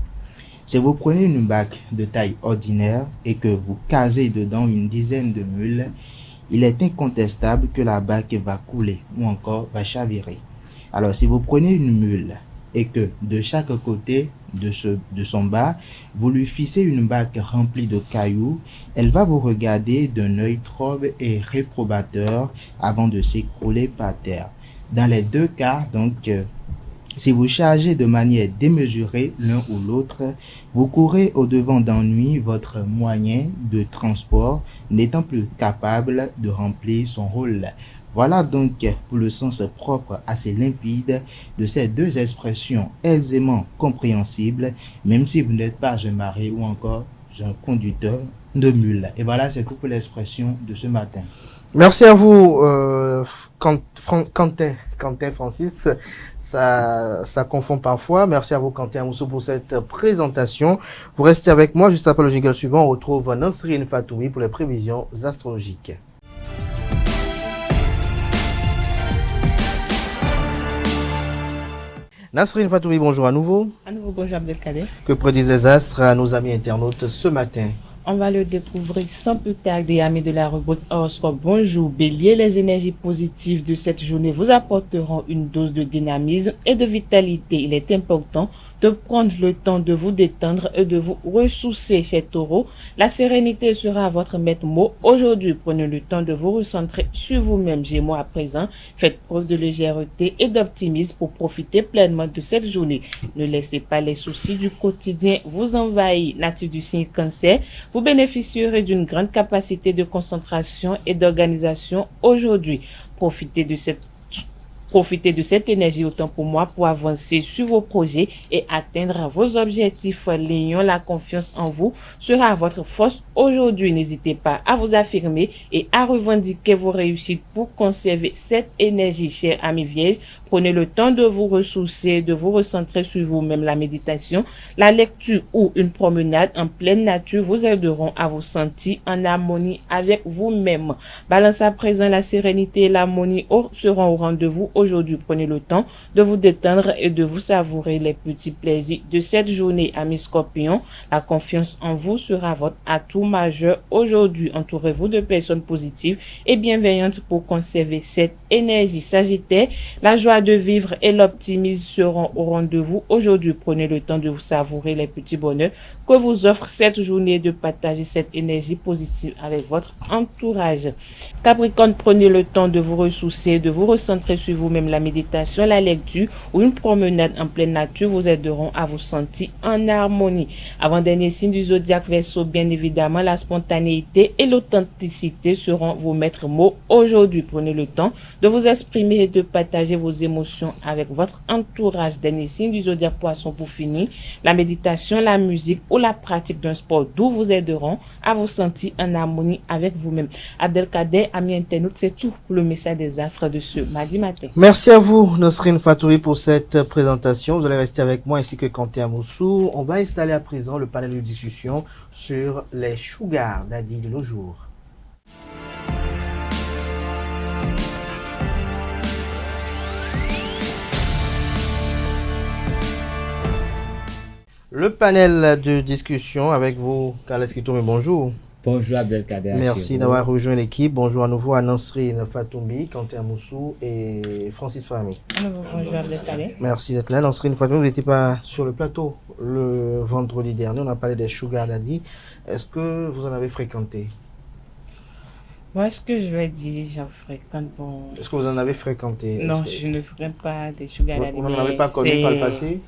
Si vous prenez une bague de taille ordinaire et que vous casez dedans une dizaine de mules, il est incontestable que la bague va couler ou encore va chavirer. Alors si vous prenez une mule et que de chaque côté de son bas, vous lui fixez une bague remplie de cailloux, elle va vous regarder d'un œil trouble et réprobateur avant de s'écrouler par terre. Dans les 2 cas, donc, si vous chargez de manière démesurée l'un ou l'autre, vous courez au-devant d'ennui votre moyen de transport n'étant plus capable de remplir son rôle. Voilà donc pour le sens propre assez limpide de ces 2 expressions aisément compréhensibles, même si vous n'êtes pas un mari ou encore un conducteur de mule. Et voilà, c'est tout pour l'expression de ce matin. Merci à vous, Kanté Francis. Ça confond parfois. Merci à vous, Kanté Amoussou, pour cette présentation. Vous restez avec moi. Juste après le jingle suivant, on retrouve Nasrine Fatoui pour les prévisions astrologiques. Nasrine Fatoui, bonjour à nouveau. À nouveau, bonjour Abdelkader. Que prédisent les astres à nos amis internautes ce matin? On va le découvrir sans plus tarder, amis de la rubrique horoscope. Bonjour Bélier, les énergies positives de cette journée vous apporteront une dose de dynamisme et de vitalité. Il est important de prendre le temps de vous détendre et de vous ressourcer, chers Taureaux. La sérénité sera votre maître mot. Aujourd'hui, prenez le temps de vous recentrer sur vous-même. Gémeaux, à présent, faites preuve de légèreté et d'optimisme pour profiter pleinement de cette journée. Ne laissez pas les soucis du quotidien vous envahir. Natif du signe Cancer, vous bénéficierez d'une grande capacité de concentration et d'organisation aujourd'hui. Profitez de cette énergie autant pour moi pour avancer sur vos projets et atteindre vos objectifs. Lion, la confiance en vous sera votre force aujourd'hui. N'hésitez pas à vous affirmer et à revendiquer vos réussites pour conserver cette énergie. Chers amis Vierges, prenez le temps de vous ressourcer, de vous recentrer sur vous-même. La méditation, la lecture ou une promenade en pleine nature vous aideront à vous sentir en harmonie avec vous-même. Balance, à présent, la sérénité et l'harmonie seront au rendez-vous. Aujourd'hui, prenez le temps de vous détendre et de vous savourer les petits plaisirs de cette journée. Amis Scorpions, la confiance en vous sera votre atout majeur aujourd'hui. Entourez-vous de personnes positives et bienveillantes pour conserver cette énergie. Sagittaire, la joie de vivre et l'optimisme seront au rendez-vous. Aujourd'hui, prenez le temps de vous savourer les petits bonheurs que vous offre cette journée, de partager cette énergie positive avec votre entourage. Capricorne, prenez le temps de vous ressourcer, de vous recentrer sur vous-même. La méditation, la lecture ou une promenade en pleine nature vous aideront à vous sentir en harmonie. Avant-dernier signe du zodiaque, Verseau, bien évidemment, la spontanéité et l'authenticité seront vos maîtres mots aujourd'hui. Prenez le temps de vous exprimer et de partager vos émotions avec votre entourage. Dernier signe du zodiaque, Poisson, pour finir, la méditation, la musique ou la pratique d'un sport doux vous aideront à vous sentir en harmonie avec vous-même. Abdelkader, amis internautes, c'est tout pour le message des astres de ce mardi matin. Merci à vous, Nasrine Fatouri, pour cette présentation. Vous allez rester avec moi ainsi que Kanté Amoussou. On va installer à présent le panel de discussion sur les Sugar Daddy de nos jours. Le panel de discussion avec vous, Carles Kitoumi, bonjour. Bonjour Abdelkader. Merci d'avoir rejoint l'équipe. Bonjour à nouveau à Nasrine Fatoumi, Kanté Amoussou et Francis Fahmy. Bonjour Abdelkader. Merci d'être là. Nasrine Fatoumi, vous n'étiez pas sur le plateau le vendredi dernier. On a parlé des Sugar Daddy. Est-ce que vous en avez fréquenté? Moi, ce que je vais dire, j'en fréquente. Bon... Est-ce que vous en avez fréquenté? Non, je ne fréquente pas des Sugar Daddy. Vous n'en avez pas connu par le passé?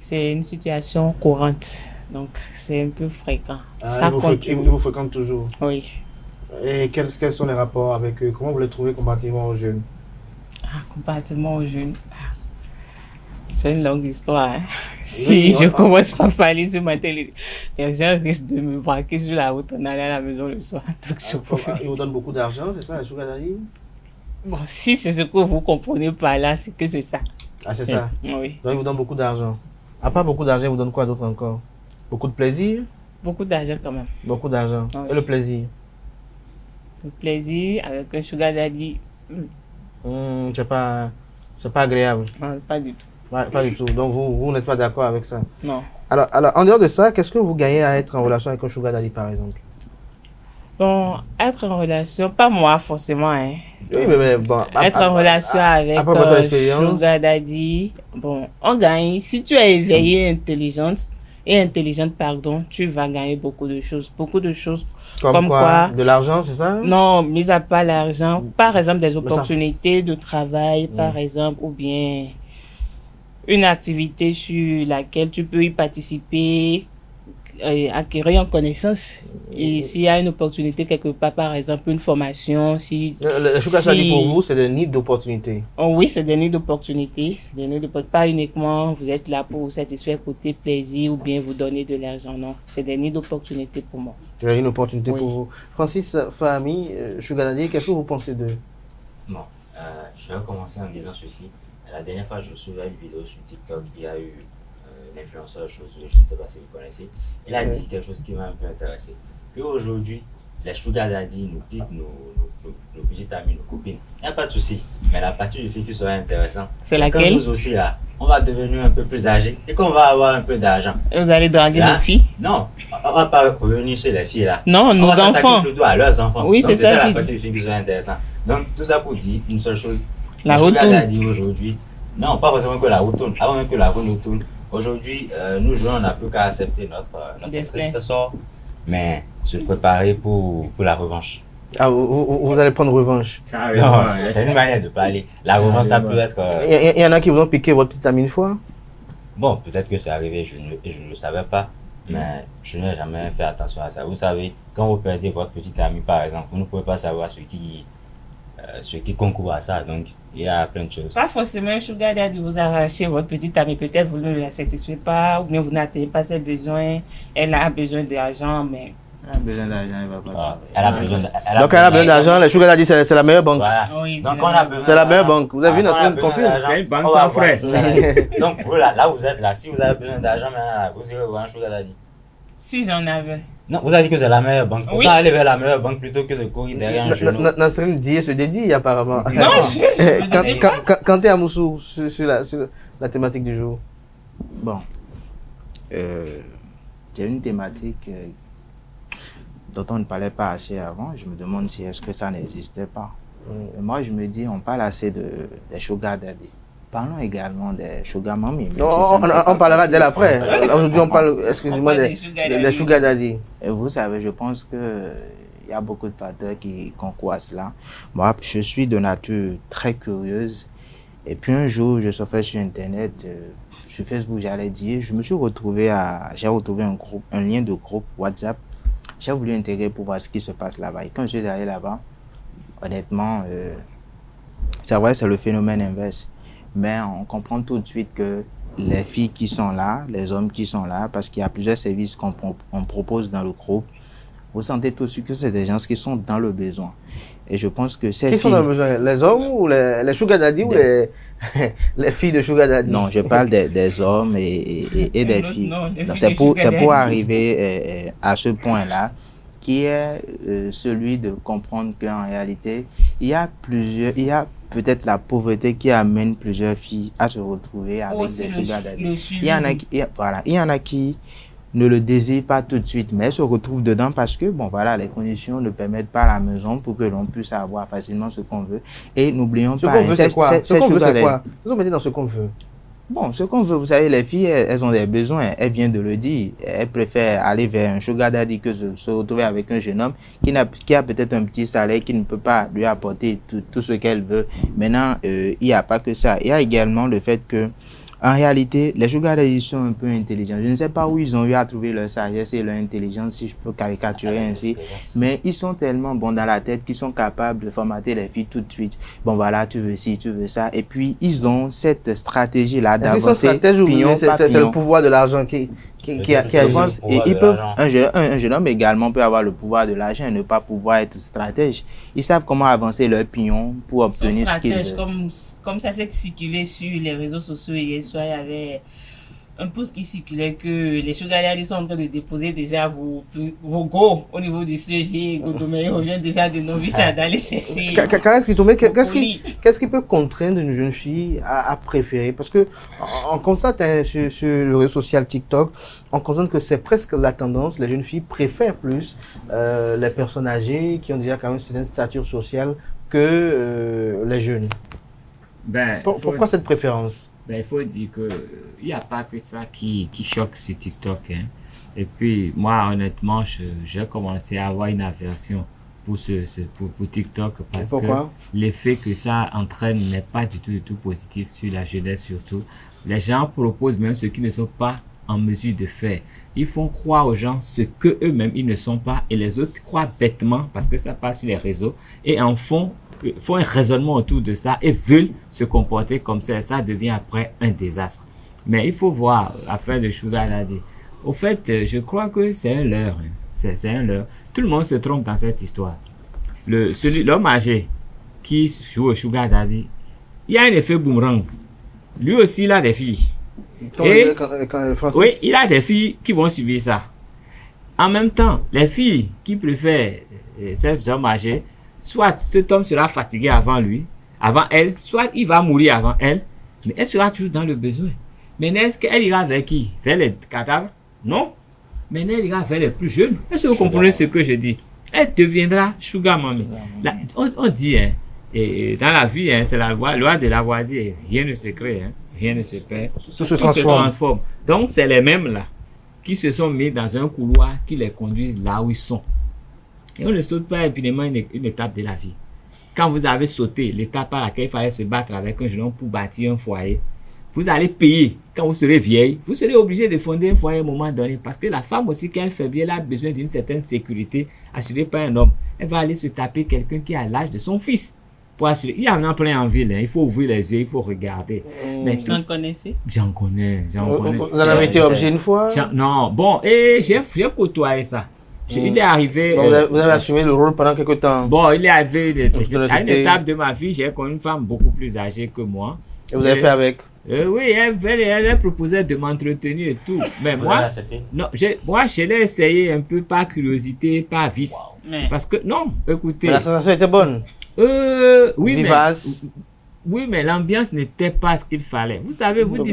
C'est une situation courante, donc c'est un peu fréquent. Ça continue. Vous fréquente toujours? Oui. Et quels sont les rapports avec eux? Comment vous les trouvez comparativement aux jeunes? Comparativement aux jeunes, c'est une longue histoire. Hein. Si je commence par parler sur ma télé, les gens risquent de me braquer sur la route en allant à la maison le soir. Donc ils vous donnent beaucoup d'argent, c'est ça, les Sugar Daddy? Bon, si c'est ce que vous comprenez par là, c'est que c'est ça. Ah, c'est ça? Oui. Donc ils vous donnent beaucoup d'argent. À part beaucoup d'argent, ils vous donnent quoi d'autre encore? Beaucoup de plaisir? Beaucoup d'argent quand même. Beaucoup d'argent. Oui. Et le plaisir? Le plaisir avec un Sugar Daddy. C'est pas agréable? Non, pas du tout. Pas du tout. Donc vous n'êtes pas d'accord avec ça? Non. Alors, en dehors de ça, qu'est-ce que vous gagnez à être en relation avec un Sugar Daddy par exemple? Bon, être en relation, pas moi forcément, hein. Oui, mais bon. Être en relation avec un Sugar Daddy, bon, on gagne. Si tu es éveillée, intelligente, tu vas gagner beaucoup de choses. Beaucoup de choses. Comme quoi? De l'argent, c'est ça? Non, mis à part l'argent. Par exemple, des opportunités de travail, par exemple, ou bien une activité sur laquelle tu peux y participer, acquérir en connaissance. Et s'il y a une opportunité quelque part, par exemple une formation, le Sugar Daddy pour vous, c'est des nids d'opportunités? Oh, oui, c'est des nids d'opportunités. Pas uniquement vous êtes là pour vous satisfaire côté plaisir ou bien vous donner de l'argent, non. C'est des nids d'opportunités pour moi. C'est une opportunité pour vous. Francis Fahmy, Sugar Daddy, qu'est-ce que vous pensez d'eux? Bon, je vais commencer en disant ceci. La dernière fois, je suivais une vidéo sur TikTok, il y a eu l'influenceur Josué, je ne sais pas si vous connaissez. Il a dit quelque chose qui m'a un peu intéressé. Que aujourd'hui, les Sugar Daddy nous piquent nos petites amies, nos copines. Il n'y a pas de souci. Mais la partie du film qui serait intéressante, c'est laquelle? nous aussi là, on va devenir un peu plus âgé et qu'on va avoir un peu d'argent. Et vous allez draguer Là, nos filles? Non, on va pas revenir chez les filles là. Non, nos enfants. Plutôt à leurs enfants. Oui, donc, c'est ça. la partie des filles qui sont intéressantes. Donc tout ça pour dire une seule chose. La route tourne. a dit aujourd'hui. Non, pas forcément que la route tourne. Avant même que la route nous tourne. Aujourd'hui, nous jouons, on n'a plus qu'à accepter notre triste sort, mais se préparer pour la revanche. Ah, vous allez prendre revanche? Non, c'est une manière de parler. La revanche, ça peut être... Il y en a qui vous ont piqué votre petite amie une fois? Bon, peut-être que c'est arrivé, je ne le savais pas, mais je n'ai jamais fait attention à ça. Vous savez, quand vous perdez votre petite amie, par exemple, vous ne pouvez pas savoir ce qui concourt à ça, donc il y a plein de choses. Pas forcément un sugar daddy vous arracher votre petite amie, peut-être vous ne la satisfaites pas, ou bien vous n'atteignez pas ses besoins, elle a besoin d'argent, mais... Elle a besoin d'argent, elle va pas. Elle a besoin donc elle a besoin d'argent, le sugar daddy c'est la meilleure banque. Voilà. Oui, donc on a besoin. C'est la meilleure banque. Vous avez vu dans cette confirme. C'est une banque sans frais. Donc vous là vous êtes là, si vous avez besoin d'argent maintenant, vous irez voir un sugar daddy. Si j'en avais. Non, vous avez dit que c'est la meilleure banque. Oui. Autant aller vers la meilleure banque plutôt que de courir derrière un genou. Nasrim dit se dédie apparemment. Non, quand t'es à Moussou sur la thématique du jour. Bon, c'est une thématique dont on ne parlait pas assez avant. Je me demande si est-ce que ça n'existait pas. Et moi, je me dis, on parle assez des sugar daddy. Parlons également des sugar mommy. On parlera dès après. Aujourd'hui, on parle, excusez-moi, des sugar daddy. Et vous savez, je pense que il y a beaucoup de facteurs qui concourent à cela. Moi, je suis de nature très curieuse. Et puis un jour, je surfais sur Internet, sur Facebook, j'allais dire, je me suis retrouvé j'ai retrouvé un lien de groupe WhatsApp. J'ai voulu intégrer pour voir ce qui se passe là-bas. Et quand je suis allé là-bas, honnêtement, c'est vrai, c'est le phénomène inverse. Mais on comprend tout de suite que les filles qui sont là, les hommes qui sont là, parce qu'il y a plusieurs services qu'on propose dans le groupe, vous sentez tout de suite que c'est des gens qui sont dans le besoin. Et je pense que ces filles... Qui sont dans le besoin? Les hommes ou les sugar daddy ou les filles de sugar daddy? Non, je parle des hommes et des filles. C'est pour arriver à ce point-là, qui est celui de comprendre qu'en réalité, il y a peut-être la pauvreté qui amène plusieurs filles à se retrouver avec des sugar daddy. Il y en a qui ne le désirent pas tout de suite, mais se retrouvent dedans parce que, bon, voilà, les conditions ne permettent pas à la maison pour que l'on puisse avoir facilement ce qu'on veut. Et n'oublions pas... Ce qu'on veut, c'est quoi? Ce qu'on veut, c'est quoi? Vous mettez dans ce qu'on veut. Bon, ce qu'on veut, vous savez, les filles, elles ont des besoins. Elles viennent de le dire. Elles préfèrent aller vers un sugar daddy que de se retrouver avec un jeune homme qui a peut-être un petit salaire, qui ne peut pas lui apporter tout ce qu'elle veut. Maintenant, il n'y a pas que ça. Il y a également le fait que, en réalité, les sugar daddy sont un peu intelligents. Je ne sais pas où ils ont eu à trouver leur sagesse et leur intelligence, si je peux caricaturer ainsi. Mais ils sont tellement bons dans la tête qu'ils sont capables de formater les filles tout de suite. Bon, voilà, tu veux ci, tu veux ça. Et puis, ils ont cette stratégie-là d'avancer. C'est le pouvoir de l'argent qui agit. Et ils peuvent, un jeune homme également peut avoir le pouvoir de l'argent et ne pas pouvoir être stratège. Ils savent comment avancer leur pignon pour obtenir ce qu'ils veulent. Comme ça s'est circulé sur les réseaux sociaux hier soir, il y avait un post qui circulait que les sugar daddy sont en train de déposer déjà vos go au niveau du CG. Godomé revient déjà de Novice d'aller chercher. Qu'est-ce qui peut contraindre une jeune fille à préférer? Parce que on constate sur le réseau social TikTok, on constate que c'est presque la tendance. Les jeunes filles préfèrent plus les personnes âgées qui ont déjà quand même une certaine stature sociale que les jeunes. Pourquoi cette préférence? Il faut dire qu'il n'y a pas que ça qui choque sur TikTok. Hein. Et puis, moi, honnêtement, j'ai commencé à avoir une aversion pour TikTok parce que l'effet que ça entraîne n'est pas du tout positif sur la jeunesse surtout. Les gens proposent même ce qu'ils ne sont pas en mesure de faire. Ils font croire aux gens ce qu'eux-mêmes ils ne sont pas et les autres croient bêtement parce que ça passe sur les réseaux et en font un raisonnement autour de ça et veulent se comporter comme ça. Ça devient après un désastre. Mais il faut voir l'affaire de sugar daddy. Au fait, je crois que c'est un leurre. C'est un leurre. Tout le monde se trompe dans cette histoire. L'homme âgé qui joue au sugar daddy, il y a un effet boomerang. Lui aussi, il a des filles. Oui, il a des filles qui vont subir ça. En même temps, les filles qui préfèrent cet homme âgé, soit cet homme sera fatigué avant elle, soit il va mourir avant elle, Mais elle sera toujours dans le besoin. Maintenant, est-ce qu'elle ira vers qui? Vers les cadavres? Non. Maintenant, elle ira vers les plus jeunes. Est-ce que vous comprenez ce que je dis? Elle deviendra sugar mommy. On dit, hein, et dans la vie, hein, c'est la loi de Lavoisier. Rien ne se crée, hein, rien ne se perd. Tout se transforme. Donc, c'est les mêmes là qui se sont mis dans un couloir qui les conduisent là où ils sont. Et on ne saute pas évidemment une étape de la vie. Quand vous avez sauté l'étape par laquelle il fallait se battre avec un jeune homme pour bâtir un foyer, vous allez payer. Quand vous serez vieille, vous serez obligé de fonder un foyer à un moment donné. Parce que la femme aussi, quand elle fait bien, elle a besoin d'une certaine sécurité assurée par un homme. Elle va aller se taper quelqu'un qui a l'âge de son fils. Pour assurer. Il y en a plein en ville. Hein. Il faut ouvrir les yeux, il faut regarder. Mais vous en connaissez? J'en connais. Vous en avez été obligé une fois? Non. Bon, et j'ai côtoyé ça. Il est arrivé. Bon, vous avez assumé le rôle pendant quelques temps. Bon, il est arrivé à une étape de ma vie, j'ai connu une femme beaucoup plus âgée que moi. Et vous avez fait avec? Oui, elle proposait de m'entretenir et tout. Mais moi, je l'ai essayé un peu par curiosité, par vice. Mais... Parce que, non, écoutez. Mais la sensation était bonne? Oui, vivace. Oui, mais l'ambiance n'était pas ce qu'il fallait. Vous savez, vous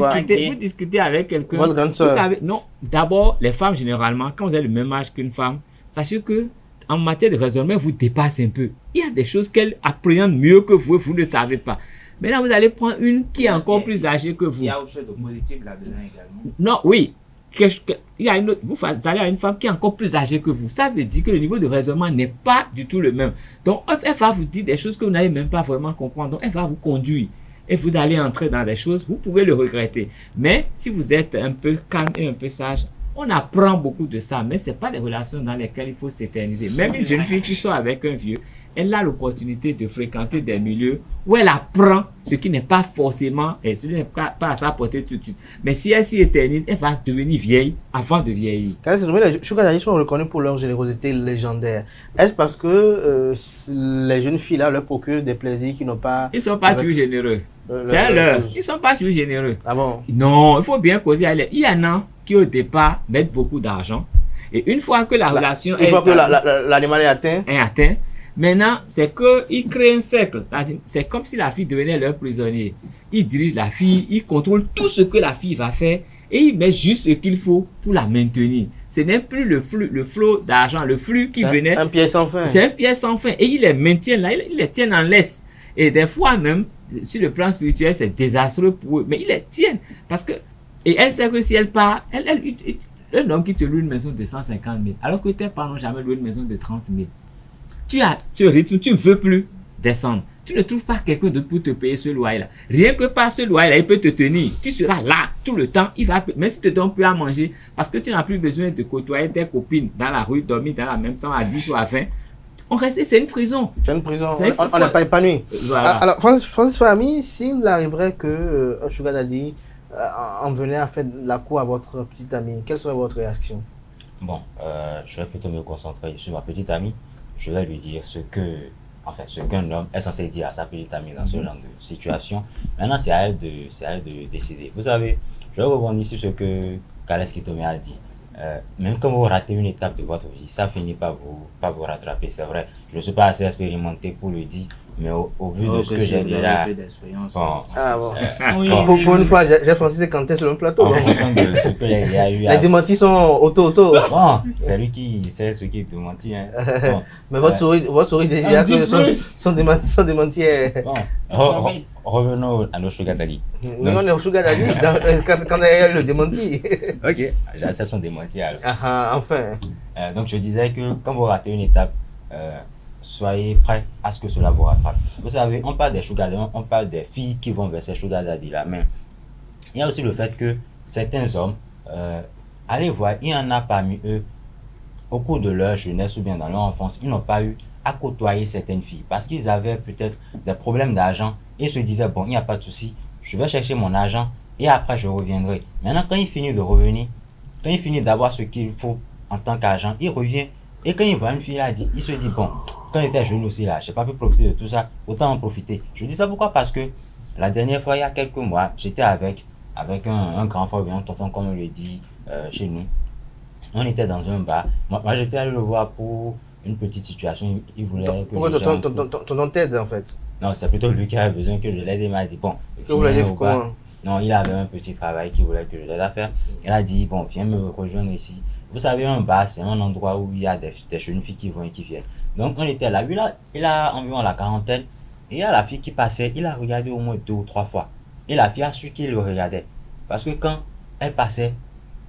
discutez avec quelqu'un. Vous savez, non, d'abord, les femmes, généralement, quand vous avez le même âge qu'une femme, sachez que en matière de raisonnement, vous dépassez un peu. Il y a des choses qu'elle appréhende mieux que vous et vous ne savez pas. Maintenant, vous allez prendre une qui est encore plus âgée que vous. Il y a autre chose de positif là-dedans également. Non, oui. Il y a une autre, vous allez à une femme qui est encore plus âgée que vous. Ça veut dire que le niveau de raisonnement n'est pas du tout le même. Donc, elle va vous dire des choses que vous n'allez même pas vraiment comprendre. Donc, elle va vous conduire. Et vous allez entrer dans des choses, vous pouvez le regretter. Mais si vous êtes un peu calme et un peu sage, on apprend beaucoup de ça. Mais ce n'est pas des relations dans lesquelles il faut s'éterniser. Même une jeune fille qui sort avec un vieux, elle a l'opportunité de fréquenter des milieux où elle apprend ce qui n'est pas forcément, et ce n'est pas à sa portée tout de suite. Mais si elle s'y éternise, elle va devenir vieille avant de vieillir. Les sugar daddies sont reconnus pour leur générosité légendaire. Est-ce parce que les jeunes filles là leur procurent des plaisirs qui n'ont pas... Ils ne sont pas toujours généreux. C'est leur. Ils ne sont pas toujours généreux. Ah bon? Non, il faut bien causer à l'aide. Il y en a qui au départ mettent beaucoup d'argent. Et une fois que la relation une fois que l'animal est atteint, maintenant, c'est qu'ils créent un cercle. C'est comme si la fille devenait leur prisonnier. Ils dirigent la fille, ils contrôlent tout ce que la fille va faire et ils mettent juste ce qu'il faut pour la maintenir. Ce n'est plus le flot d'argent, le flux qui venait. C'est un piège sans fin. C'est un piège sans fin. Et ils les maintiennent là, ils les tiennent en laisse. Et des fois même, sur le plan spirituel, c'est désastreux pour eux. Mais ils les tiennent. Parce que, et elle sait que si elle part, un homme qui te loue une maison de 150 000, alors que tes parents n'ont jamais loué une maison de 30 000. Tu as ce rythme, tu ne veux plus descendre. Tu ne trouves pas quelqu'un d'autre pour te payer ce loyer-là. Rien que par ce loyer-là, il peut te tenir. Tu seras là tout le temps. Même si tu ne te donnes plus à manger, parce que tu n'as plus besoin de côtoyer tes copines dans la rue, dormir dans la même chambre à 10 ou à 20. On reste, c'est une prison. C'est une prison. On n'est pas épanoui. Voilà. Alors, Francis Fahmy, s'il arriverait que un sugar daddy en venait à faire la cour à votre petite amie, quelle serait votre réaction? Bon, je vais plutôt me concentrer sur ma petite amie. Je vais lui dire ce qu'un homme est censé dire à sa petite amie dans ce genre de situation. Maintenant, c'est à elle de décider. Vous savez, je vais rebondir sur ce que Kales Kitome a dit. Même quand vous ratez une étape de votre vie, ça finit par vous rattraper, c'est vrai. Je ne suis pas assez expérimenté pour le dire, mais au vu de ce que j'ai déjà... Pour une fois, j'ai Francis et Quentin sur le plateau. En fonction de ce que j'ai eu Les démentis sont auto. Bon, c'est lui qui sait ce qui est démenti. Hein. Bon, mais votre souris déjà sont démentis. Bon, revenons à nos sugar daddy. Non, on est au sugar daddy quand il y a eu le démenti. Ok, j'ai assez son démenti alors. Enfin. Donc je disais que quand vous ratez une étape, soyez prêts à ce que cela vous rattrape. Vous savez, on parle des sugar daddy, on parle des filles qui vont vers ces sugar daddy là, mais il y a aussi le fait que certains hommes, allez voir, il y en a parmi eux, au cours de leur jeunesse ou bien dans leur enfance, ils n'ont pas eu à côtoyer certaines filles parce qu'ils avaient peut-être des problèmes d'argent et se disaient, bon, il n'y a pas de souci, je vais chercher mon argent et après je reviendrai. Maintenant, quand il finit de revenir, quand il finit d'avoir ce qu'il faut en tant qu'argent, il revient. Et quand il voit une fille là, il se dit, bon, quand j'étais jeune aussi là, je n'ai pas pu profiter de tout ça, autant en profiter. Je dis ça pourquoi? Parce que la dernière fois, il y a quelques mois, j'étais avec un grand frère, un tonton comme on le dit chez nous. On était dans un bar. Moi j'étais allé le voir pour une petite situation. Il voulait que pourquoi ton t'aide en fait? Non, c'est plutôt lui qui avait besoin que je l'aide. Il m'a dit, bon, vous l'avez fait comment? Non, il avait un petit travail qu'il voulait que je l'aide à faire. Il a dit, bon, viens me rejoindre ici. Vous savez, un bar, c'est un endroit où il y a des jeunes filles qui vont et qui viennent. Donc, on était là. Lui, là, il a environ la quarantaine. Et il y a la fille qui passait, il a regardé au moins 2 ou 3 fois. Et la fille a su qu'il le regardait. Parce que quand elle passait,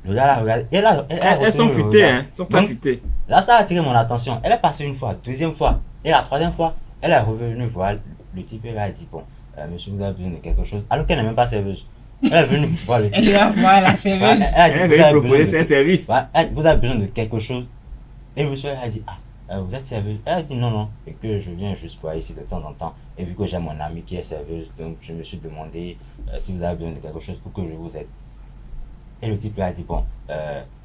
le gars la regardait. Elles sont futées, hein. Elles sont pas futées. Là, ça a attiré mon attention. Elle est passée une fois, deuxième fois. Et la troisième fois, elle est revenue voir. Le type, elle a dit, bon, monsieur, vous avez besoin de quelque chose. Alors qu'elle n'est même pas serveuse. Elle est venue voir le type. Elle va voir la serveuse. Elle a dit, Elle va proposer ses services. Vous avez besoin de quelque chose. Et le monsieur, elle a dit, vous êtes serveuse? Elle a dit, non, et que je viens juste voir ici de temps en temps. Et vu que j'ai mon amie qui est serveuse, donc je me suis demandé si vous avez besoin de quelque chose pour que je vous aide. Et le type lui a dit, bon,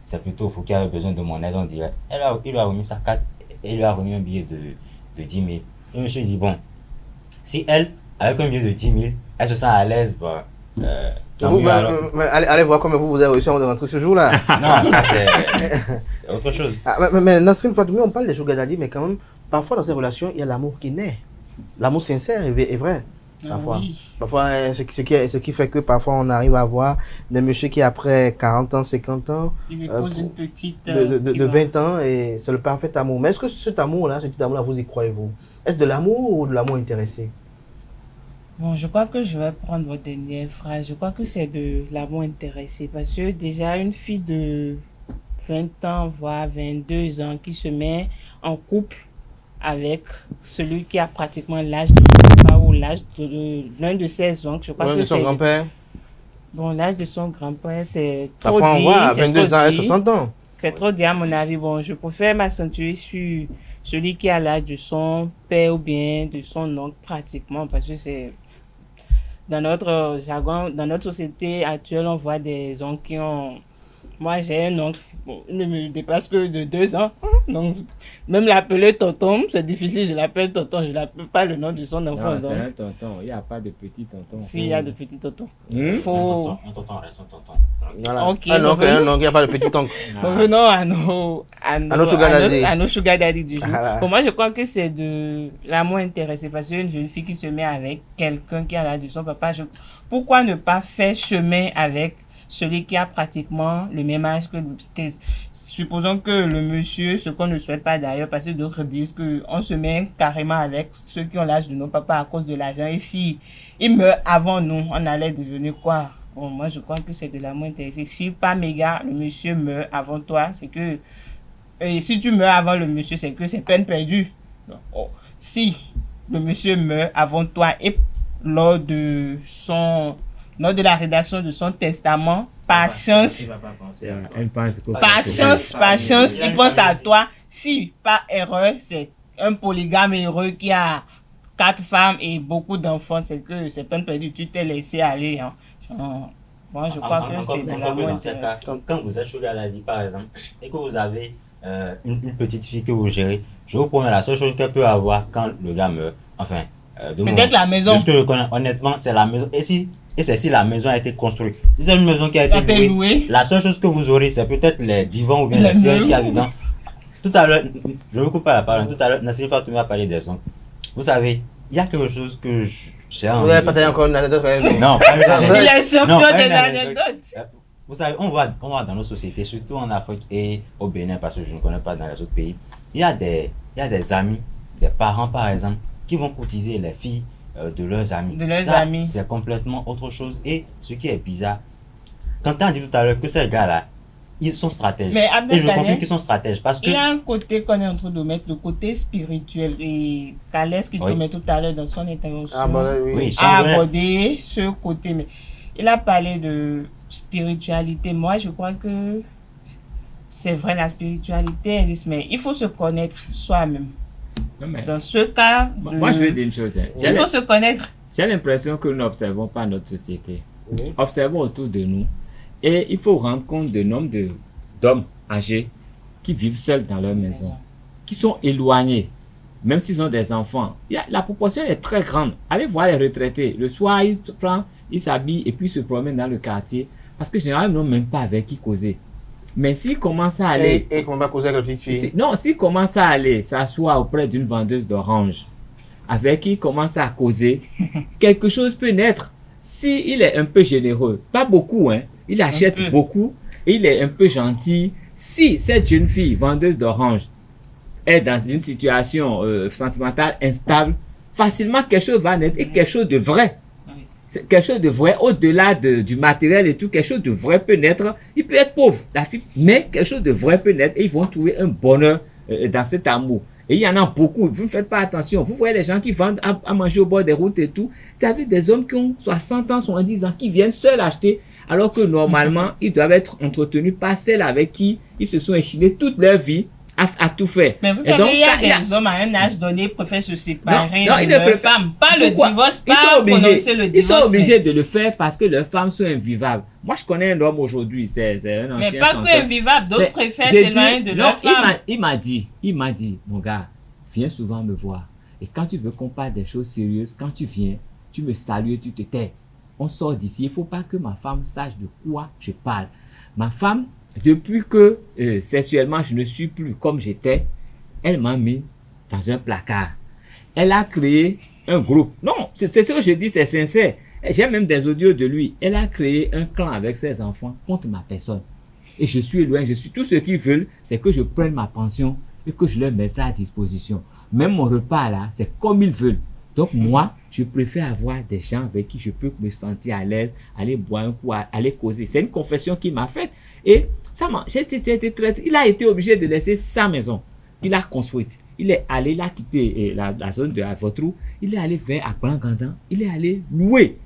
c'est plutôt vous qui avez besoin de mon aide, on dirait. Il lui a remis sa carte et il lui a remis un billet de 10 000. Et le monsieur dit, bon, si elle, avec un billet de 10 000, elle se sent à l'aise, bah, allez voir comment vous avez réussi à rentrer ce jour-là. Non, ça c'est autre chose. Mais Nasrin Fatoumi, on parle des sugar daddy, mais quand même, parfois dans ces relations, il y a l'amour qui naît. L'amour sincère est vrai. Parfois, ce qui fait que parfois on arrive à voir des messieurs qui après 40 ans, 50 ans, ils épousent une petite de 20 ans et c'est le parfait amour. Mais est-ce que cet amour-là, vous y croyez-vous? Est-ce de l'amour ou de l'amour intéressé? Bon, je crois que je vais prendre votre dernière phrase. Je crois que c'est de l'amour intéressé parce que déjà une fille de 20 ans, voire 22 ans qui se met en couple avec celui qui a pratiquement l'âge de son papa ou l'âge de l'un de ses oncles. Je crois que son grand-père. Bon, l'âge de son grand-père, c'est trop dit. On voit, 22 ans et 60 ans. C'est trop dit à mon avis. Bon, je préfère m'accentuer sur celui qui a l'âge de son père ou bien de son oncle pratiquement parce que c'est dans notre jargon, dans notre société actuelle, on voit des oncles qui ont... Moi, j'ai un oncle, bon, il ne me dépasse que de 2 ans. Donc, même l'appeler tonton, c'est difficile. Je l'appelle tonton, je n'appelle pas le nom de son enfant. Non, c'est un tonton. Il n'y a pas de petit tonton. Si, il y a de petits tontons. Faut... Un tonton reste un tonton. Voilà. Okay, un oncle, il n'y a pas de petit oncle. Revenons à nos sugar daddy du jour. Pour moi, je crois que c'est de l'amour intéressé. Parce qu'une jeune fille qui se met avec quelqu'un qui a l'âge de son papa, pourquoi ne pas faire chemin avec celui qui a pratiquement le même âge que nous? Supposons que le monsieur, ce qu'on ne souhaite pas d'ailleurs, parce que d'autres disent qu'on se met carrément avec ceux qui ont l'âge de nos papas à cause de l'argent. Et si il meurt avant nous, on allait devenir quoi? Bon, moi, je crois que c'est de l'amour intéressé. Si par mégarde, le monsieur meurt avant toi, c'est que... Et si tu meurs avant le monsieur, c'est que c'est peine perdue. Si le monsieur meurt avant toi et lors de la rédaction de son testament, par chance, il pense à toi. Si par erreur, c'est un polygame heureux qui a 4 femmes et beaucoup d'enfants, c'est que c'est peine perdue, tu t'es laissé aller. Hein. Moi, je crois que c'est de l'amour intéressé. Quand vous êtes sugar daddy, par exemple, et que vous avez une petite fille que vous gérez, je vous promets, la seule chose qu'elle peut avoir quand le gars meurt, enfin, peut-être la maison. De ce que je connais, honnêtement, c'est la maison. Et c'est si la maison a été construite. Si c'est une maison qui a été louée, la seule chose que vous aurez, c'est peut-être les divans ou bien les sièges qu'il y a dedans. Tout à l'heure, je ne vous coupe pas la parole, tout à l'heure, Nasrin Fatoumi a parlé des oncles. Vous savez, il y a quelque chose que j'ai envie. Vous n'avez pas encore une anecdote? Non, pas une anecdote. Il est champion de l'anecdote. Vous savez, on voit dans nos sociétés, surtout en Afrique et au Bénin, parce que je ne connais pas dans les autres pays, il y a des amis, des parents par exemple, qui vont courtiser les filles de leurs amis. C'est complètement autre chose. Et ce qui est bizarre, quand tu as dit tout à l'heure que ces gars-là, ils sont stratèges. Mais et je confirme qu'ils sont stratèges parce que... Il y a un côté qu'on est en train de mettre, le côté spirituel. Et Calès qui te met tout à l'heure dans son intervention a abordé ce côté. Mais il a parlé de spiritualité. Moi, je crois que c'est vrai, la spiritualité existe, mais il faut se connaître soi-même. Dans ce cas, moi je vais dire une chose. Il faut se connaître. J'ai l'impression que nous n'observons pas notre société. Observons autour de nous. Et il faut rendre compte du nombre d'hommes âgés qui vivent seuls dans leur maison, qui sont éloignés, même s'ils ont des enfants. La proportion est très grande. Allez voir les retraités. Le soir, ils s'habillent et puis se promènent dans le quartier. Parce que généralement, ils n'ont même pas avec qui causer. Mais s'ils commencent à aller... Et qu'on va causer avec la petite fille. Non, s'ils commencent à aller s'asseoir auprès d'une vendeuse d'oranges, avec qui il commence à causer, quelque chose peut naître. S'il est un peu généreux, pas beaucoup, hein, il achète beaucoup, il est un peu gentil. Si cette jeune fille, vendeuse d'oranges, est dans une situation sentimentale instable, facilement quelque chose va naître et quelque chose de vrai. Quelque chose de vrai, au-delà du matériel et tout, quelque chose de vrai peut naître. Il peut être pauvre, la fille, mais quelque chose de vrai peut naître et ils vont trouver un bonheur dans cet amour. Et il y en a beaucoup, vous ne faites pas attention. Vous voyez les gens qui vendent à manger au bord des routes et tout. Vous avez des hommes qui ont 60 ans, 70 ans, qui viennent seuls acheter, alors que normalement, ils doivent être entretenus par celles avec qui ils se sont échinés toute leur vie à tout faire. Mais vous savez, il y a des hommes à un âge donné qui préfèrent se séparer de leur femme. Pas le divorce, pas prononcer le divorce. Ils sont obligés de le faire parce que leurs femmes sont invivables. Moi, je connais un homme aujourd'hui, c'est un ancien mais pas chanteur. que invivable, d'autres préfèrent s'éloigner de leur femme. Il m'a dit, mon gars, viens souvent me voir. Et quand tu veux qu'on parle des choses sérieuses, quand tu viens, tu me salues et tu te tais. On sort d'ici. Il ne faut pas que ma femme sache de quoi je parle. Ma femme, depuis que sexuellement je ne suis plus comme j'étais, elle m'a mis dans un placard. Elle a créé un groupe. Non, c'est ce que je dis, c'est sincère. J'ai même des audios de lui. Elle a créé un clan avec ses enfants contre ma personne. Et je suis loin. Tout ce qu'ils veulent, c'est que je prenne ma pension et que je leur mette ça à disposition. Même mon repas là, c'est comme ils veulent. Donc moi, je préfère avoir des gens avec qui je peux me sentir à l'aise, aller boire un coup, aller causer. C'est une confession qu'il m'a faite. Et ça m'a, il a été obligé de laisser sa maison qu'il a construite. Il est allé, il a quitté la zone de Avotrou, il est allé vers Akblangandan, il est allé louer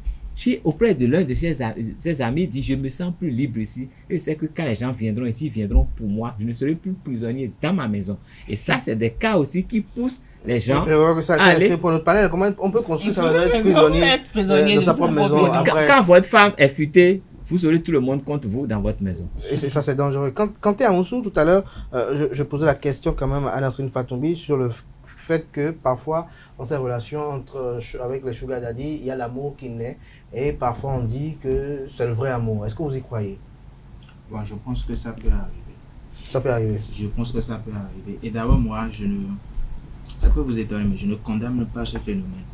auprès de l'un de ses amis. Il dit, je me sens plus libre ici. Et c'est que quand les gens viendront ici, ils viendront pour moi. Je ne serai plus prisonnier dans ma maison. Et ça, c'est des cas aussi qui poussent les gens à aller... Pour notre panel, comment on peut construire sa maison, être prisonnier dans sa propre maison après... Quand votre femme est futée, vous aurez tout le monde contre vous dans votre maison. Et ça, c'est dangereux. Quand tu es à Moussou, tout à l'heure, je posais la question quand même à Nasrine Fatombi sur le fait que parfois, dans ces relations avec les sugar daddy, il y a l'amour qui naît et parfois on dit que c'est le vrai amour. Est-ce que vous y croyez? Bon, je pense que ça peut arriver. Ça peut arriver. Je pense que ça peut arriver. Et d'abord, moi, ça peut vous étonner, mais je ne condamne pas ce phénomène.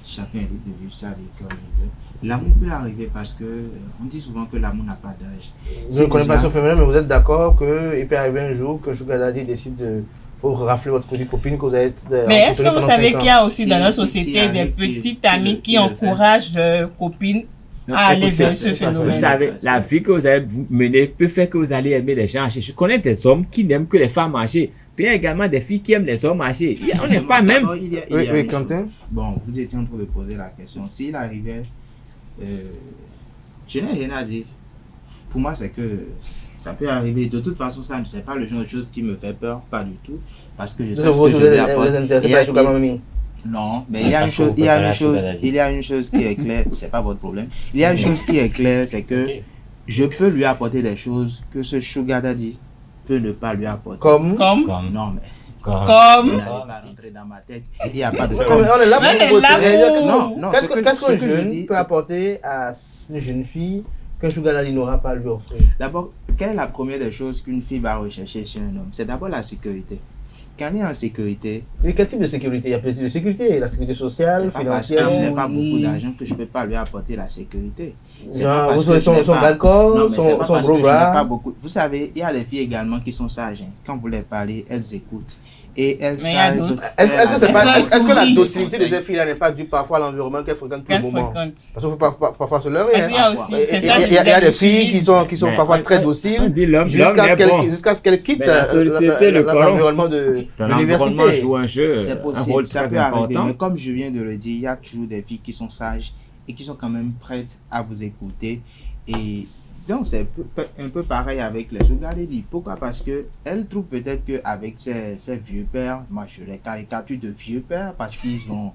Chacun est libre de vivre sa vie comme il veut. L'amour peut arriver parce que on dit souvent que l'amour n'a pas d'âge. Je ne connais pas ce phénomène, mais vous êtes d'accord qu'il peut arriver un jour que Sugar Daddy décide de rafler votre copine que vous êtes. Mais est-ce que vous savez qu'il y a aussi dans notre société des petites amies qui encouragent leurs copines à aller vers ce phénomène? Vous savez, la vie que vous avez menée peut faire que vous allez aimer les gens âgés. Je connais des hommes qui n'aiment que les femmes âgées. Il y a également des filles qui aiment les hommes âgés. On n'est pas même. Oui, Quentin. Bon, vous étiez en train de poser la question. S'il arrivait, je n'ai rien à dire. Pour moi, c'est que ça peut arriver. De toute façon, ça ne c'est pas le genre de choses qui me fait peur, pas du tout. Parce que je sais ce que je vais apporter. Non, mais il y a une chose qui est claire, c'est pas votre problème. Il y a une chose qui est claire, c'est que je peux lui apporter des choses que ce sugar daddy peut ne pas lui apporter. Comme non, mais comme rentrer dans ma tête. Il n'y a pas de on est là pour non, qu'est-ce qu'un jeune peut apporter à une jeune fille qu'un sugar daddy n'aura pas à lui offrir? D'abord, quelle est la première des choses qu'une fille va rechercher chez un homme? C'est d'abord la sécurité. Quand elle est en sécurité... Mais quel type de sécurité? Il y a plusieurs types de sécurité. La sécurité sociale, financière... Je n'ai pas beaucoup d'argent que je ne peux pas lui apporter la sécurité. Son balcon, son gros bras... Vous savez, il y a des filles également qui sont sages. Quand vous les parlez, elles écoutent. Et elles savent... Est-ce que la docilité de ces filles-là n'est pas due parfois à l'environnement qu'elles fréquentent pour le moment? Parce qu'il faut parfois se leurrer. Il y a des filles qui sont parfois très dociles jusqu'à ce qu'elles quittent l'environnement de l'université. Joue un jeu, c'est possible, ça peut arriver. Mais comme je viens de le dire, il y a toujours des filles qui sont sages et qui sont quand même prêtes à vous écouter. Et donc, c'est un peu pareil avec les sugar daddy. Pourquoi? Parce qu'elles trouvent peut-être qu'avec ces vieux pères, moi je les caricature de vieux pères parce qu'ils ont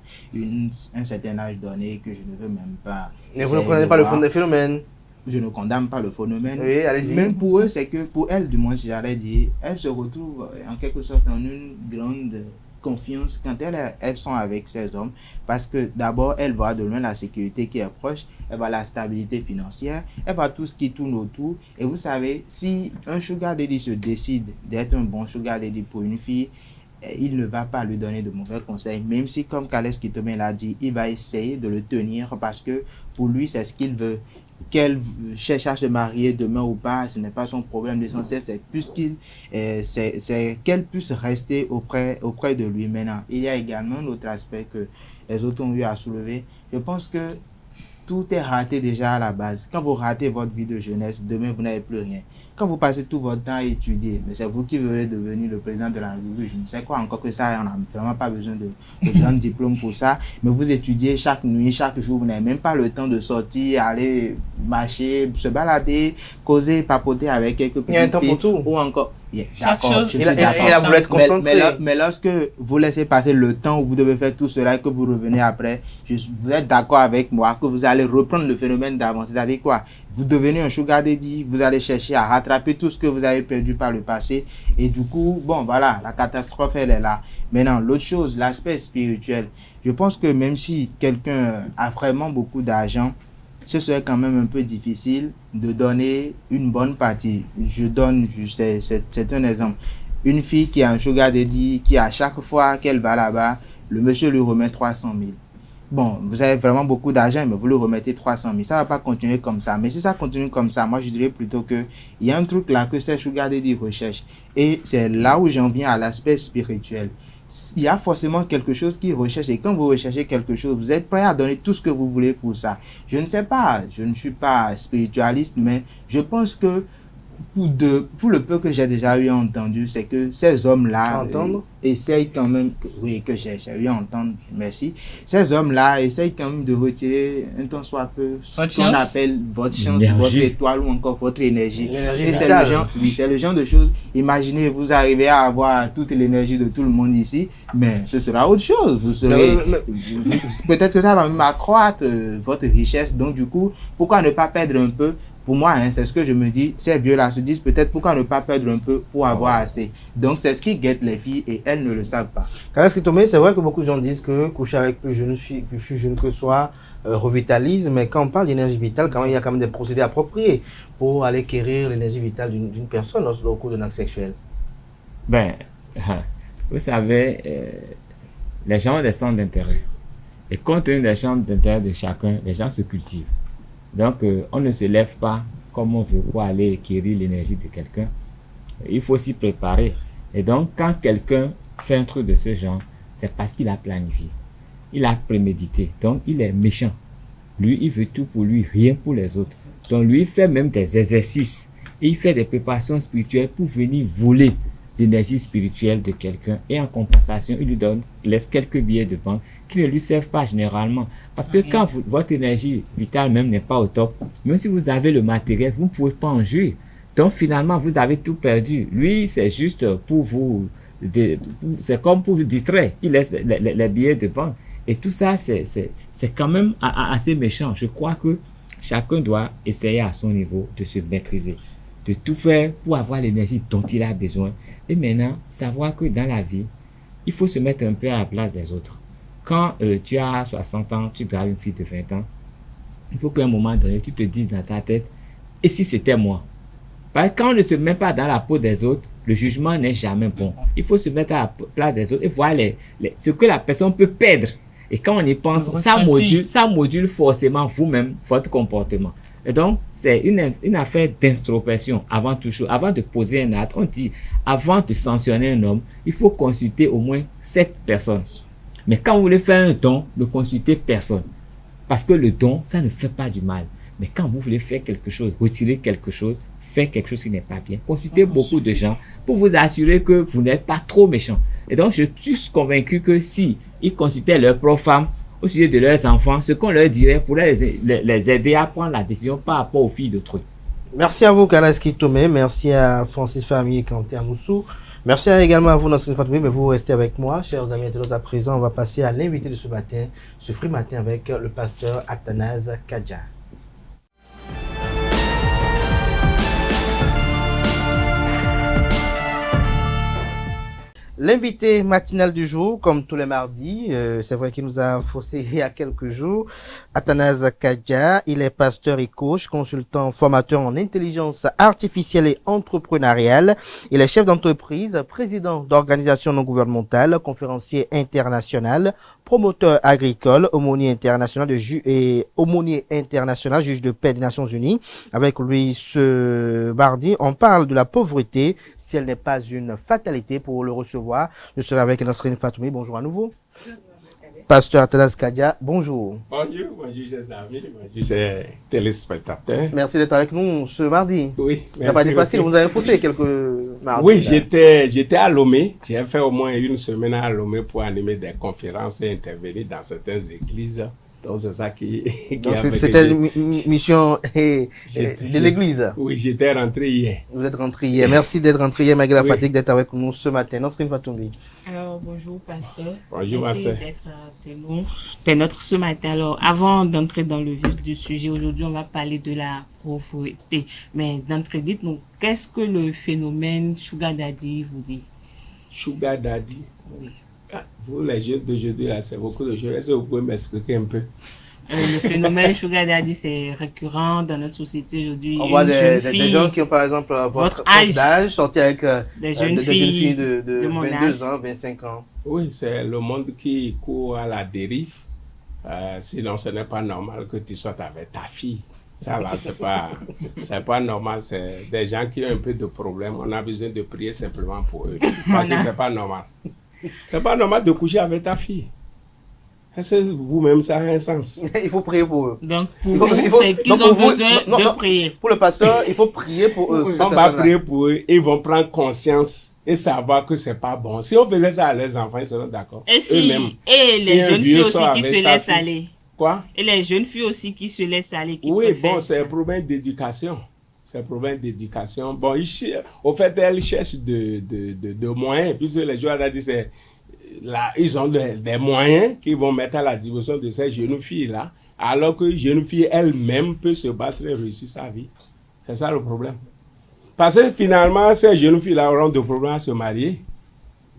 un certain âge donné que je ne veux même pas. Mais vous ne connaissez pas le fond des phénomènes? Je ne condamne pas le phénomène. Oui, allez-y. Même pour eux, c'est que pour elles, du moins, si j'allais dire, elles se retrouvent en quelque sorte en une grande confiance quand elles sont avec ces hommes, parce que d'abord elles voient de loin la sécurité qui est proche, elles voient la stabilité financière, elles voient tout ce qui tourne autour. Et vous savez, si un sugar daddy se décide d'être un bon sugar daddy pour une fille, il ne va pas lui donner de mauvais conseils, même si, comme Kales Kitome l'a dit, il va essayer de le tenir parce que pour lui, c'est ce qu'il veut. Qu'elle cherche à se marier demain ou pas, ce n'est pas son problème. L'essentiel, c'est c'est qu'elle puisse rester auprès de lui. Maintenant, il y a également un autre aspect que les autres ont eu à soulever. Je pense que tout est raté déjà à la base. Quand vous ratez votre vie de jeunesse, demain, vous n'avez plus rien. Quand vous passez tout votre temps à étudier, mais c'est vous qui voulez devenir le président de la République. Je ne sais quoi encore que ça, on n'a vraiment pas besoin de grand diplôme pour ça. Mais vous étudiez chaque nuit, chaque jour, vous n'avez même pas le temps de sortir, aller marcher, se balader, causer, papoter avec quelques petites filles. Il y a un temps pour tout. Ou encore... Chaque chose, il a voulu être concentré. Mais lorsque vous laissez passer le temps où vous devez faire tout cela et que vous revenez après, vous êtes d'accord avec moi que vous allez reprendre le phénomène d'avant. C'est-à-dire quoi? Vous devenez un sugar daddy, vous allez chercher à rattraper tout ce que vous avez perdu par le passé. Et du coup, bon, voilà, la catastrophe, elle est là. Maintenant, l'autre chose, l'aspect spirituel. Je pense que même si quelqu'un a vraiment beaucoup d'argent, ce serait quand même un peu difficile de donner une bonne partie. C'est un exemple. Une fille qui a un sugar daddy, qui à chaque fois qu'elle va là-bas, le monsieur lui remet 300 000. Bon, vous avez vraiment beaucoup d'argent, mais vous lui remettez 300 000. Ça ne va pas continuer comme ça. Mais si ça continue comme ça, moi je dirais plutôt qu'il y a un truc là que ces sugar daddy recherchent. Et c'est là où j'en viens à l'aspect spirituel. Il y a forcément quelque chose qu'ils recherchent, et quand vous recherchez quelque chose, vous êtes prêt à donner tout ce que vous voulez pour ça. Je ne sais pas, je ne suis pas spiritualiste, mais je pense que pour le peu que j'ai déjà eu entendu, c'est que ces hommes-là essayent quand même, que j'ai eu à entendre, merci, ces hommes-là essayent quand même de retirer un tant soit peu ce qu'on appelle votre chance, votre étoile ou encore votre énergie. Et c'est le genre de choses, imaginez, vous arrivez à avoir toute l'énergie de tout le monde ici, mais ce sera autre chose. Vous serez, peut-être que ça va même accroître votre richesse, donc du coup, pourquoi ne pas perdre un peu? Pour moi, c'est ce que je me dis, ces vieux-là se disent peut-être pourquoi ne pas perdre un peu pour avoir assez. Donc c'est ce qui guette les filles et elles ne le savent pas. Kales Kitome, c'est vrai que beaucoup de gens disent que coucher avec plus jeune que soi revitalise, mais quand on parle d'énergie vitale, quand même, il y a quand même des procédés appropriés pour aller acquérir l'énergie vitale d'une personne au cours d'un acte sexuel. Ben, vous savez, les gens ont des centres d'intérêt. Et compte tenu des centres d'intérêt de chacun, les gens se cultivent. Donc, on ne se lève pas comme on veut pour aller acquérir l'énergie de quelqu'un. Il faut s'y préparer. Et donc, quand quelqu'un fait un truc de ce genre, c'est parce qu'il a planifié. Il a prémédité. Donc, il est méchant. Lui, il veut tout pour lui, rien pour les autres. Donc, lui, il fait même des exercices. Et il fait des préparations spirituelles pour venir voler l'énergie spirituelle de quelqu'un. Et en compensation, il lui laisse quelques billets de banque qui ne lui servent pas généralement. Parce que quand votre énergie vitale même n'est pas au top, même si vous avez le matériel, vous ne pouvez pas en jouir. Donc finalement, vous avez tout perdu. Lui, c'est juste pour vous... c'est comme pour vous distraire. Il laisse les billets de banque. Et tout ça, c'est quand même assez méchant. Je crois que chacun doit essayer à son niveau de se maîtriser, de tout faire pour avoir l'énergie dont il a besoin. Et maintenant, savoir que dans la vie, il faut se mettre un peu à la place des autres. Quand tu as 60 ans, tu dragues une fille de 20 ans, il faut qu'à un moment donné, tu te dises dans ta tête, et si c'était moi? Parce que quand on ne se met pas dans la peau des autres, le jugement n'est jamais bon. Il faut se mettre à la place des autres et voir ce que la personne peut perdre. Et quand on y pense, ça module forcément vous-même votre comportement. Et donc, c'est une affaire d'introspection avant tout chose. Avant de poser un acte, on dit, avant de sanctionner un homme, il faut consulter au moins 7 personnes. Mais quand vous voulez faire un don, ne consultez personne. Parce que le don, ça ne fait pas du mal. Mais quand vous voulez faire quelque chose, retirer quelque chose, faire quelque chose qui n'est pas bien, consultez beaucoup de gens pour vous assurer que vous n'êtes pas trop méchant. Et donc, je suis convaincu que si ils consultaient leurs propres femmes au sujet de leurs enfants, ce qu'on leur dirait pourrait les aider à prendre la décision par rapport aux filles d'autrui. Merci à vous, Kales Kitome. Merci à Francis Fami et Kanté Amoussou. Merci également à vous, Nassine Fatoumi, mais vous restez avec moi, chers amis internautes. À présent, on va passer à l'invité de ce matin, ce free matin avec le pasteur Athanase Kadja. L'invité matinal du jour, comme tous les mardis, c'est vrai qu'il nous a faussé il y a quelques jours, Athanase Kadja, il est pasteur et coach, consultant, formateur en intelligence artificielle et entrepreneuriale. Il est chef d'entreprise, président d'organisation non gouvernementale, conférencier international, promoteur agricole, aumônier international juge de paix des Nations Unies. Avec lui ce mardi, on parle de la pauvreté, si elle n'est pas une fatalité. Pour le recevoir, je serai avec Nasrine Fatoumi. Bonjour à nouveau. Pasteur Athanase Kadja, bonjour. Bonjour chers amis, bonjour chers téléspectateurs. Merci d'être avec nous ce mardi. Oui, merci. Ça n'a pas été facile, vous avez poussé quelques mardis. Oui, j'étais à Lomé. J'ai fait au moins une semaine à Lomé pour animer des conférences et intervenir dans certaines églises. Donc c'est ça qui c'était une mission de l'église. Oui, j'étais rentré hier. Vous êtes rentré hier. Merci d'être rentré hier malgré la fatigue d'être avec nous ce matin. Nasrine Fatoumi. Alors bonjour pasteur. Bonjour ma sœur. Merci d'être nôtre ce matin. Alors avant d'entrer dans le vif du sujet, aujourd'hui on va parler de la pauvreté. Mais d'entrée, dites-nous, qu'est-ce que le phénomène Sugar Daddy vous dit? Sugar Daddy? Oui. Vous, les jeunes d'aujourd'hui, là, c'est beaucoup de choses. Est-ce que vous pouvez m'expliquer un peu? Le phénomène Sugar Daddy, c'est récurrent dans notre société aujourd'hui. On voit des gens qui ont, par exemple, votre âge, sortir avec des jeunes filles de 22 ans, 25 ans. Oui, c'est le monde qui court à la dérive. Sinon, ce n'est pas normal que tu sortes avec ta fille. Ça, là, c'est pas normal. C'est des gens qui ont un peu de problème. On a besoin de prier simplement pour eux. Parce que c'est pas normal. C'est pas normal de coucher avec ta fille. Est-ce que vous-même, ça a un sens? Il faut prier pour eux. Donc, pour vous, c'est qu'ils ont besoin de prier. Pour le pasteur, il faut prier pour eux. On va prier pour eux. Ils vont prendre conscience et savoir que c'est pas bon. Si on faisait ça à leurs enfants, ils seront d'accord. Et les jeunes filles aussi qui se laissent aller. Quoi? Et les jeunes filles aussi qui se laissent aller. Oui, bon, c'est un problème d'éducation. C'est un problème d'éducation. Bon, au fait, elles cherchent de moyens. Puisque les joueurs ont dit, ils ont des moyens qu'ils vont mettre à la disposition de ces jeunes filles-là, alors que les jeunes filles elles-mêmes peuvent se battre et réussir sa vie. C'est ça le problème. Parce que finalement, ces jeunes filles-là auront des problèmes à se marier.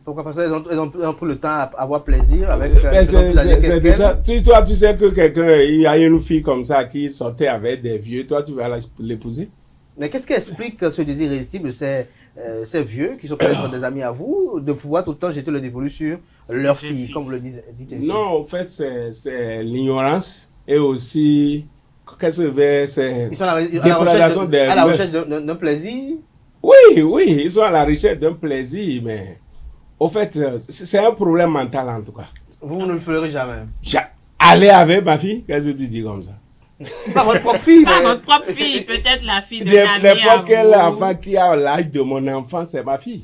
Pourquoi? Parce qu'elles ont pris le temps à avoir plaisir avec... c'est ça. Toi, tu sais que il y a une fille comme ça qui sortait avec des vieux, toi, tu vas l'épouser? Mais qu'est-ce qui explique ce désir irrésistible de ces vieux qui sont peut-être des amis à vous, de pouvoir tout le temps jeter le dévolu sur leurs filles, comme vous le dites ici? Non, en fait, c'est l'ignorance et aussi, qu'est-ce que c'est déprédation des... À la recherche d'un plaisir? Oui, ils sont à la recherche d'un plaisir, mais au fait, c'est un problème mental en tout cas. Vous ne le ferez jamais? Aller avec ma fille, qu'est-ce que tu dis comme ça? Pas votre propre fille, mais... votre propre fille, peut-être la fille de l'ami. N'importe quel enfant qui a l'âge de mon enfant, c'est ma fille.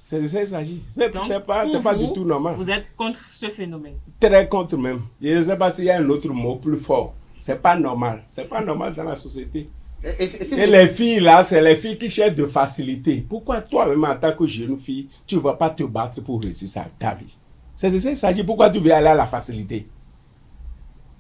C'est de ça qu'il s'agit. C'est pas du tout normal. Vous êtes contre ce phénomène? Très contre même. Je ne sais pas s'il y a un autre mot plus fort. C'est pas normal. C'est pas normal dans la société. Et les filles là, c'est les filles qui cherchent de facilité. Pourquoi toi-même en tant que jeune fille, tu ne vas pas te battre pour réussir ta vie? C'est de ça qu'il s'agit. Pourquoi tu veux aller à la facilité?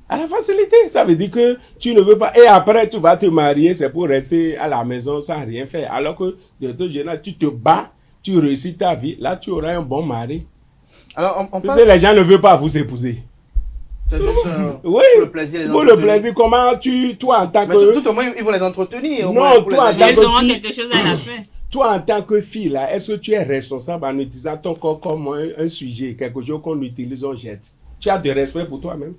À la facilité, ça veut dire que tu ne veux pas. Et après, tu vas te marier, c'est pour rester à la maison sans rien faire. Alors que de ton jeune âge, tu te bats, tu réussis ta vie. Là, tu auras un bon mari. Alors, parce que les gens ne veulent pas vous épouser. Oui, pour le plaisir. Pour le plaisir, comment toi en tant que... Tout au moins, ils vont les entretenir. Non, toi en tant que ils auront quelque chose à la fin. Toi, en tant que fille, là, est-ce que tu es responsable en utilisant ton corps comme un sujet, quelque chose qu'on utilise, on jette? Tu as de respect pour toi-même?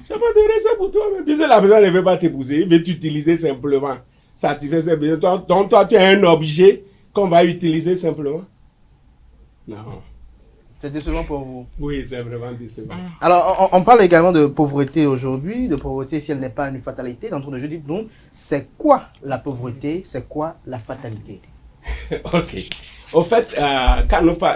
Tu n'as pas de respect pour toi-même. Puisque la personne ne veut pas t'épouser, il veut t'utiliser simplement. Satisfaire ses besoins. Donc, toi, tu es un objet qu'on va utiliser simplement. Non. C'est décevant pour vous? Oui, c'est vraiment décevant. Alors, on parle également de pauvreté aujourd'hui, de pauvreté si elle n'est pas une fatalité. Dans le jeu, dites-nous, c'est quoi la pauvreté? C'est quoi la fatalité? Ok. Au fait,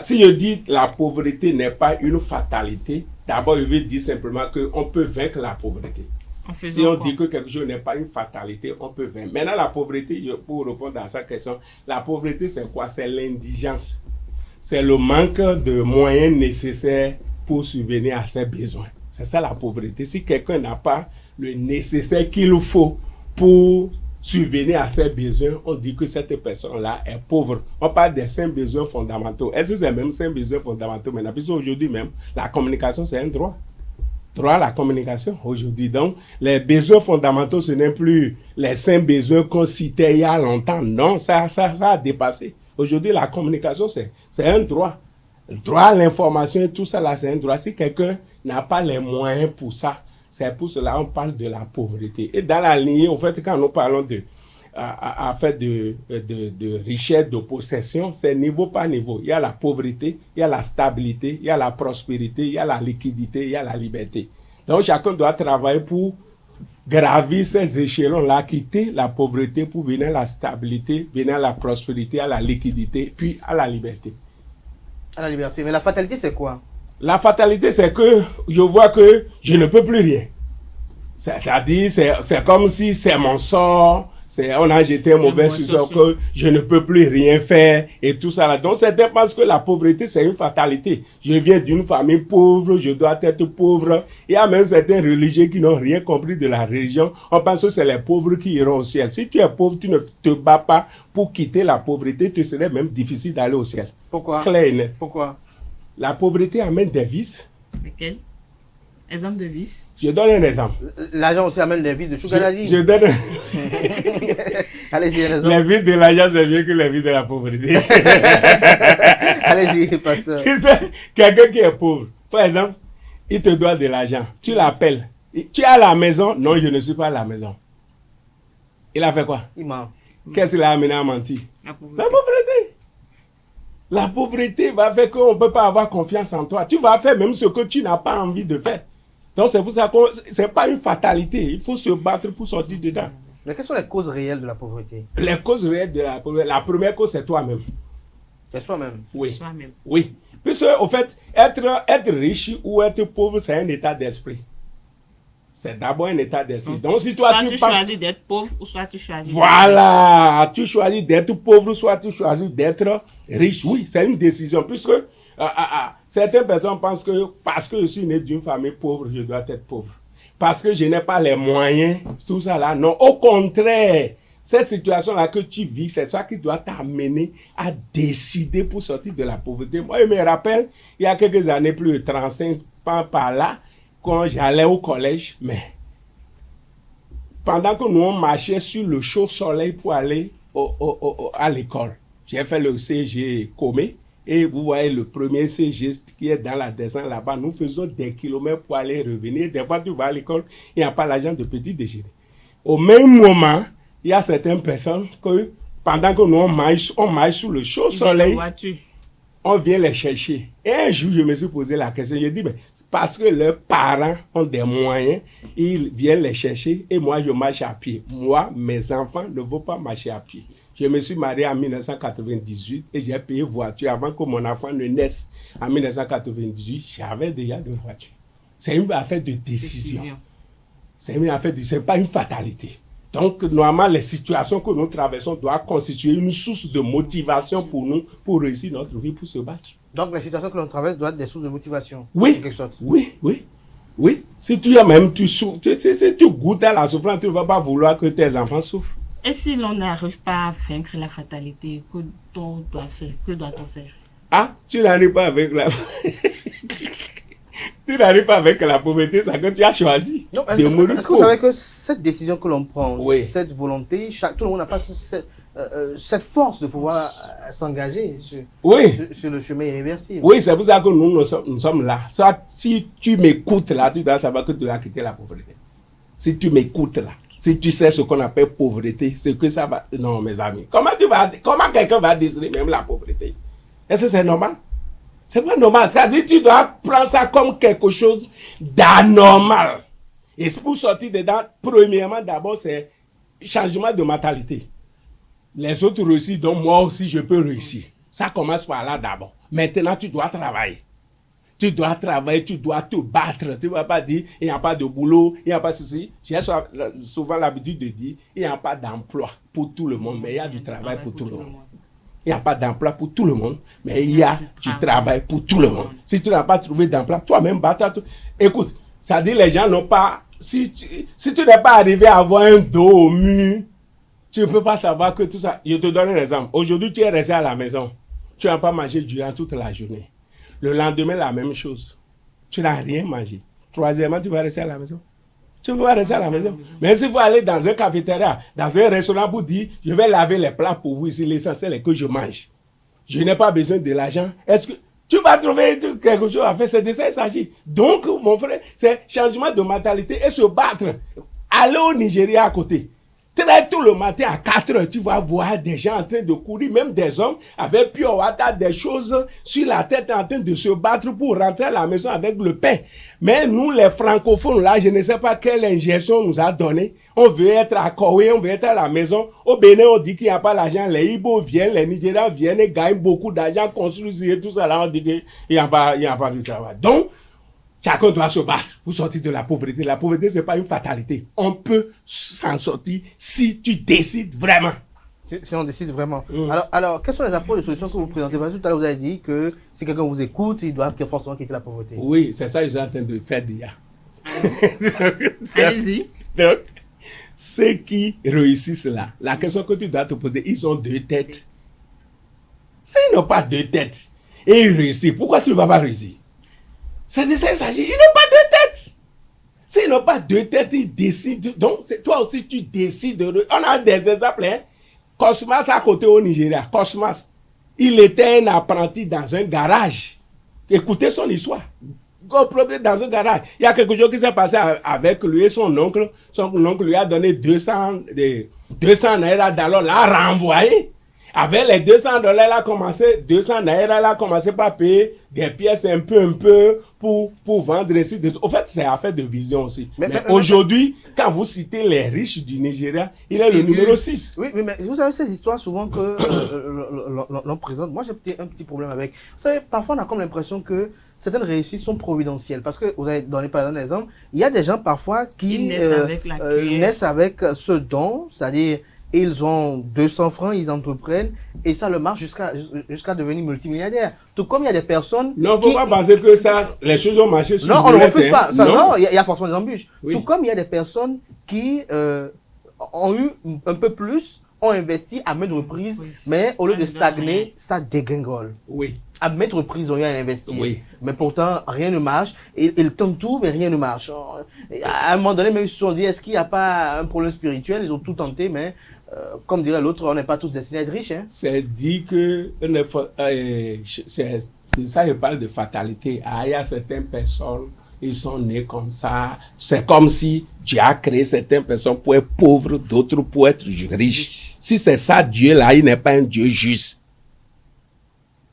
si je dis la pauvreté n'est pas une fatalité, d'abord, je veux dire simplement qu'on peut vaincre la pauvreté. Si on dit que quelque chose n'est pas une fatalité, on peut vaincre. Maintenant, la pauvreté, pour répondre à sa question, la pauvreté, c'est quoi? C'est l'indigence. C'est le manque de moyens nécessaires pour subvenir à ses besoins. C'est ça la pauvreté. Si quelqu'un n'a pas le nécessaire qu'il faut pour subvenir à ses besoins, on dit que cette personne-là est pauvre. On parle des 5 besoins fondamentaux. Est-ce que c'est même 5 besoins fondamentaux maintenant? Puisque aujourd'hui même, la communication, c'est un droit. Droit à la communication aujourd'hui. Donc, les besoins fondamentaux, ce n'est plus les 5 besoins qu'on citait il y a longtemps. Non, ça a dépassé. Aujourd'hui, la communication, c'est un droit. Le droit à l'information et tout ça, là, c'est un droit. Si quelqu'un n'a pas les moyens pour ça, c'est pour cela qu'on parle de la pauvreté. Et dans la lignée, en fait, quand nous parlons de richesse, de possession, c'est niveau par niveau. Il y a la pauvreté, il y a la stabilité, il y a la prospérité, il y a la liquidité, il y a la liberté. Donc, chacun doit travailler pour gravir ces échelons-là, quitter la pauvreté pour venir à la stabilité, venir à la prospérité, à la liquidité, puis à la liberté. À la liberté. Mais la fatalité, c'est quoi? La fatalité, c'est que je vois que je ne peux plus rien. C'est-à-dire, c'est comme si c'est mon sort, on a jeté un mauvais sur que je ne peux plus rien faire et tout ça là. Donc, certains pensent que la pauvreté, c'est une fatalité. Je viens d'une famille pauvre, je dois être pauvre. Il y a même certains religieux qui n'ont rien compris de la religion. On pense que c'est les pauvres qui iront au ciel. Si tu es pauvre, tu ne te bats pas pour quitter la pauvreté, te serait même difficile d'aller au ciel. Pourquoi? Clair et net. Pourquoi? La pauvreté amène des vices. Lesquels? Exemple de vice. Je donne un exemple. L'argent aussi amène des vices de Chougaladi. Je donne. Allez-y, raison. Les vices de l'argent, c'est mieux que les vices de la pauvreté. Allez-y, pasteur. Quelqu'un qui est pauvre, par exemple, il te doit de l'argent. Tu l'appelles. Tu es à la maison? Non, je ne suis pas à la maison. Il a fait quoi? Il ment. Qu'est-ce qu'il a amené à mentir? La pauvreté. La pauvreté va faire qu'on ne peut pas avoir confiance en toi. Tu vas faire même ce que tu n'as pas envie de faire. Donc c'est pour ça que ce n'est pas une fatalité. Il faut se battre pour sortir dedans. Mais quelles sont les causes réelles de la pauvreté? Les causes réelles de la pauvreté, la première cause, c'est toi-même. C'est soi-même? Oui. Soi-même. Oui. Puisque, au fait, être riche ou être pauvre, c'est un état d'esprit. C'est d'abord un état d'esprit. Donc, si toi, soit tu choisis d'être pauvre ou soit tu choisis voilà, tu choisis d'être pauvre, soit tu choisis d'être riche. Oui, c'est une décision. Puisque certaines personnes pensent que parce que je suis né d'une famille pauvre, je dois être pauvre. Parce que je n'ai pas les moyens, tout ça là. Non, au contraire, cette situation-là que tu vis, c'est ça qui doit t'amener à décider pour sortir de la pauvreté. Moi, je me rappelle, il y a quelques années, plus de 35 ans par là, quand j'allais au collège, mais pendant que nous on marchait sur le chaud soleil pour aller à l'école, j'ai fait le CG Comé et vous voyez le premier CG qui est dans la descente là-bas. Nous faisons des kilomètres pour aller revenir. Des fois, tu vas à l'école, il n'y a pas l'argent de petit déjeuner. Au même moment, il y a certaines personnes que pendant que nous on marche sur le chaud soleil, on vient les chercher. Et un jour, je me suis posé la question, je dis, mais parce que leurs parents ont des moyens, ils viennent les chercher et moi, je marche à pied. Moi, mes enfants ne vont pas marcher à pied. Je me suis marié en 1998 et j'ai payé voiture avant que mon enfant ne naisse. En 1998, j'avais déjà deux voitures. C'est une affaire de décision. C'est une affaire de... C'est pas une fatalité. Donc, normalement, les situations que nous traversons doivent constituer une source de motivation pour nous, pour réussir notre vie, pour se battre. Donc, les situations que l'on traverse doivent être des sources de motivation. Oui, en quelque sorte. Oui. Si tu as même, si tu goûtes à la souffrance, tu ne vas pas vouloir que tes enfants souffrent. Et si l'on n'arrive pas à vaincre la fatalité, que doit-on faire? Ah, tu n'arrives pas avec la... Tu n'arrives pas avec la pauvreté, c'est que tu as choisi. Est-ce que vous savez que cette décision que l'on prend, cette volonté, tout le monde n'a pas cette force de pouvoir s'engager sur le chemin irréversible? Oui, c'est pour ça que nous sommes là. Soit si tu m'écoutes là, tu dois savoir que tu dois quitter la pauvreté. Si tu m'écoutes là, si tu sais ce qu'on appelle pauvreté, c'est que ça va... Non, mes amis. Comment quelqu'un va désirer même la pauvreté? Est-ce que c'est normal? C'est pas normal. C'est-à-dire que tu dois prendre ça comme quelque chose d'anormal. Et pour sortir dedans, premièrement, d'abord, c'est changement de mentalité. Les autres réussissent, donc moi aussi, je peux réussir. Ça commence par là d'abord. Maintenant, tu dois travailler. Tu dois travailler, tu dois te battre. Tu ne vas pas dire, il n'y a pas de boulot, il n'y a pas ceci. J'ai souvent l'habitude de dire, il n'y a pas d'emploi pour tout le monde, mais il y a du travail pour tout le monde. Il n'y a pas d'emploi pour tout le monde, mais il y a du travail pour tout le monde. Si tu n'as pas trouvé d'emploi, toi-même, bats-toi. Écoute, ça dit les gens n'ont pas... Si tu n'es pas arrivé à avoir un dos au mur, Tu ne peux pas savoir que tout ça... Je te donne un exemple. Aujourd'hui, tu es resté à la maison. Tu n'as pas mangé durant toute la journée. Le lendemain, la même chose. Tu n'as rien mangé. Troisièmement, tu vas rester à la maison. Tu ne peux pas rester à la maison. Mais s'il faut aller dans un cafétéria, dans un restaurant pour dire, je vais laver les plats pour vous ici, l'essentiel est que je mange. Je n'ai pas besoin de l'argent. Est-ce que tu vas trouver quelque chose à faire? C'est de ça qu'il s'agit. Donc, mon frère, c'est changement de mentalité et se battre. Aller au Nigeria à côté. Très tôt le matin à 4 heures, tu vas voir des gens en train de courir, même des hommes avec pure water, des choses sur la tête en train de se battre pour rentrer à la maison avec le pain. Mais nous, les francophones, là, je ne sais pas quelle injection on nous a donné. On veut être à Kowe, on veut être à la maison. Au Bénin, on dit qu'il n'y a pas l'argent. Les Ibo viennent, les Nigérians viennent et gagnent beaucoup d'argent, construisent et tout ça. Là, on dit qu'il n'y a pas de travail. Donc, chacun doit se battre pour sortir de la pauvreté. La pauvreté, ce n'est pas une fatalité. On peut s'en sortir si tu décides vraiment. Si on décide vraiment. Alors, quelles sont les approches de solutions que vous présentez? Parce que tout à l'heure, vous avez dit que si quelqu'un vous écoute, il doit forcément quitter la pauvreté. Oui, c'est ça que je suis en train de faire déjà. Allez-y. Donc, ceux qui réussissent là, la question que tu dois te poser, ils ont deux têtes. S'ils n'ont pas deux têtes et ils réussissent, pourquoi tu ne vas pas réussir? C'est de ça qu'il s'agit. Ils n'ont pas deux têtes. S'ils n'ont pas deux têtes, ils décident. Donc, c'est toi aussi, tu décides. On a des exemples. Hein? Cosmas à côté au Nigeria. Cosmas, il était un apprenti dans un garage. Écoutez son histoire. Dans un garage. Il y a quelque chose qui s'est passé avec lui et son oncle. Son oncle lui a donné 200 naira d'alors, l'a renvoyé. Avec les 200 dollars, elle a commencé par payer des pièces un peu pour vendre ainsi. Au fait, c'est affaire de vision aussi. Mais aujourd'hui, quand vous citez les riches du Nigeria, il est le numéro 6. Oui, mais vous savez, ces histoires souvent que l'on présente, moi j'ai un petit problème avec. Vous savez, parfois on a comme l'impression que certaines réussites sont providentielles. Parce que vous avez donné par exemple l'exemple, il y a des gens parfois qui naissent avec ce don, c'est-à-dire ils ont 200 francs, ils entreprennent et ça le marche jusqu'à devenir multimilliardaire. Tout comme il y a des personnes... Non, il ne faut pas penser que ça, les choses ont marché sur non, on ne refuse pas. Ça, non, il y a forcément des embûches. Oui. Tout comme il y a des personnes qui ont eu un peu plus, ont investi à maintes reprises, mais au lieu de stagner, ça dégringole. Oui. À maintes reprises, ils ont eu à investir. Oui. Mais pourtant, rien ne marche. Ils tentent tout, mais rien ne marche. À un moment donné, même ils se sont dit, est-ce qu'il n'y a pas un problème spirituel? Ils ont tout tenté, mais... comme dirait l'autre, on n'est pas tous destinés à être riches. Hein? C'est dit que ça, je parle de fatalité. Il y a certaines personnes, ils sont nés comme ça. C'est comme si Dieu a créé certaines personnes pour être pauvres, d'autres pour être riches. Si c'est ça, Dieu là, il n'est pas un Dieu juste.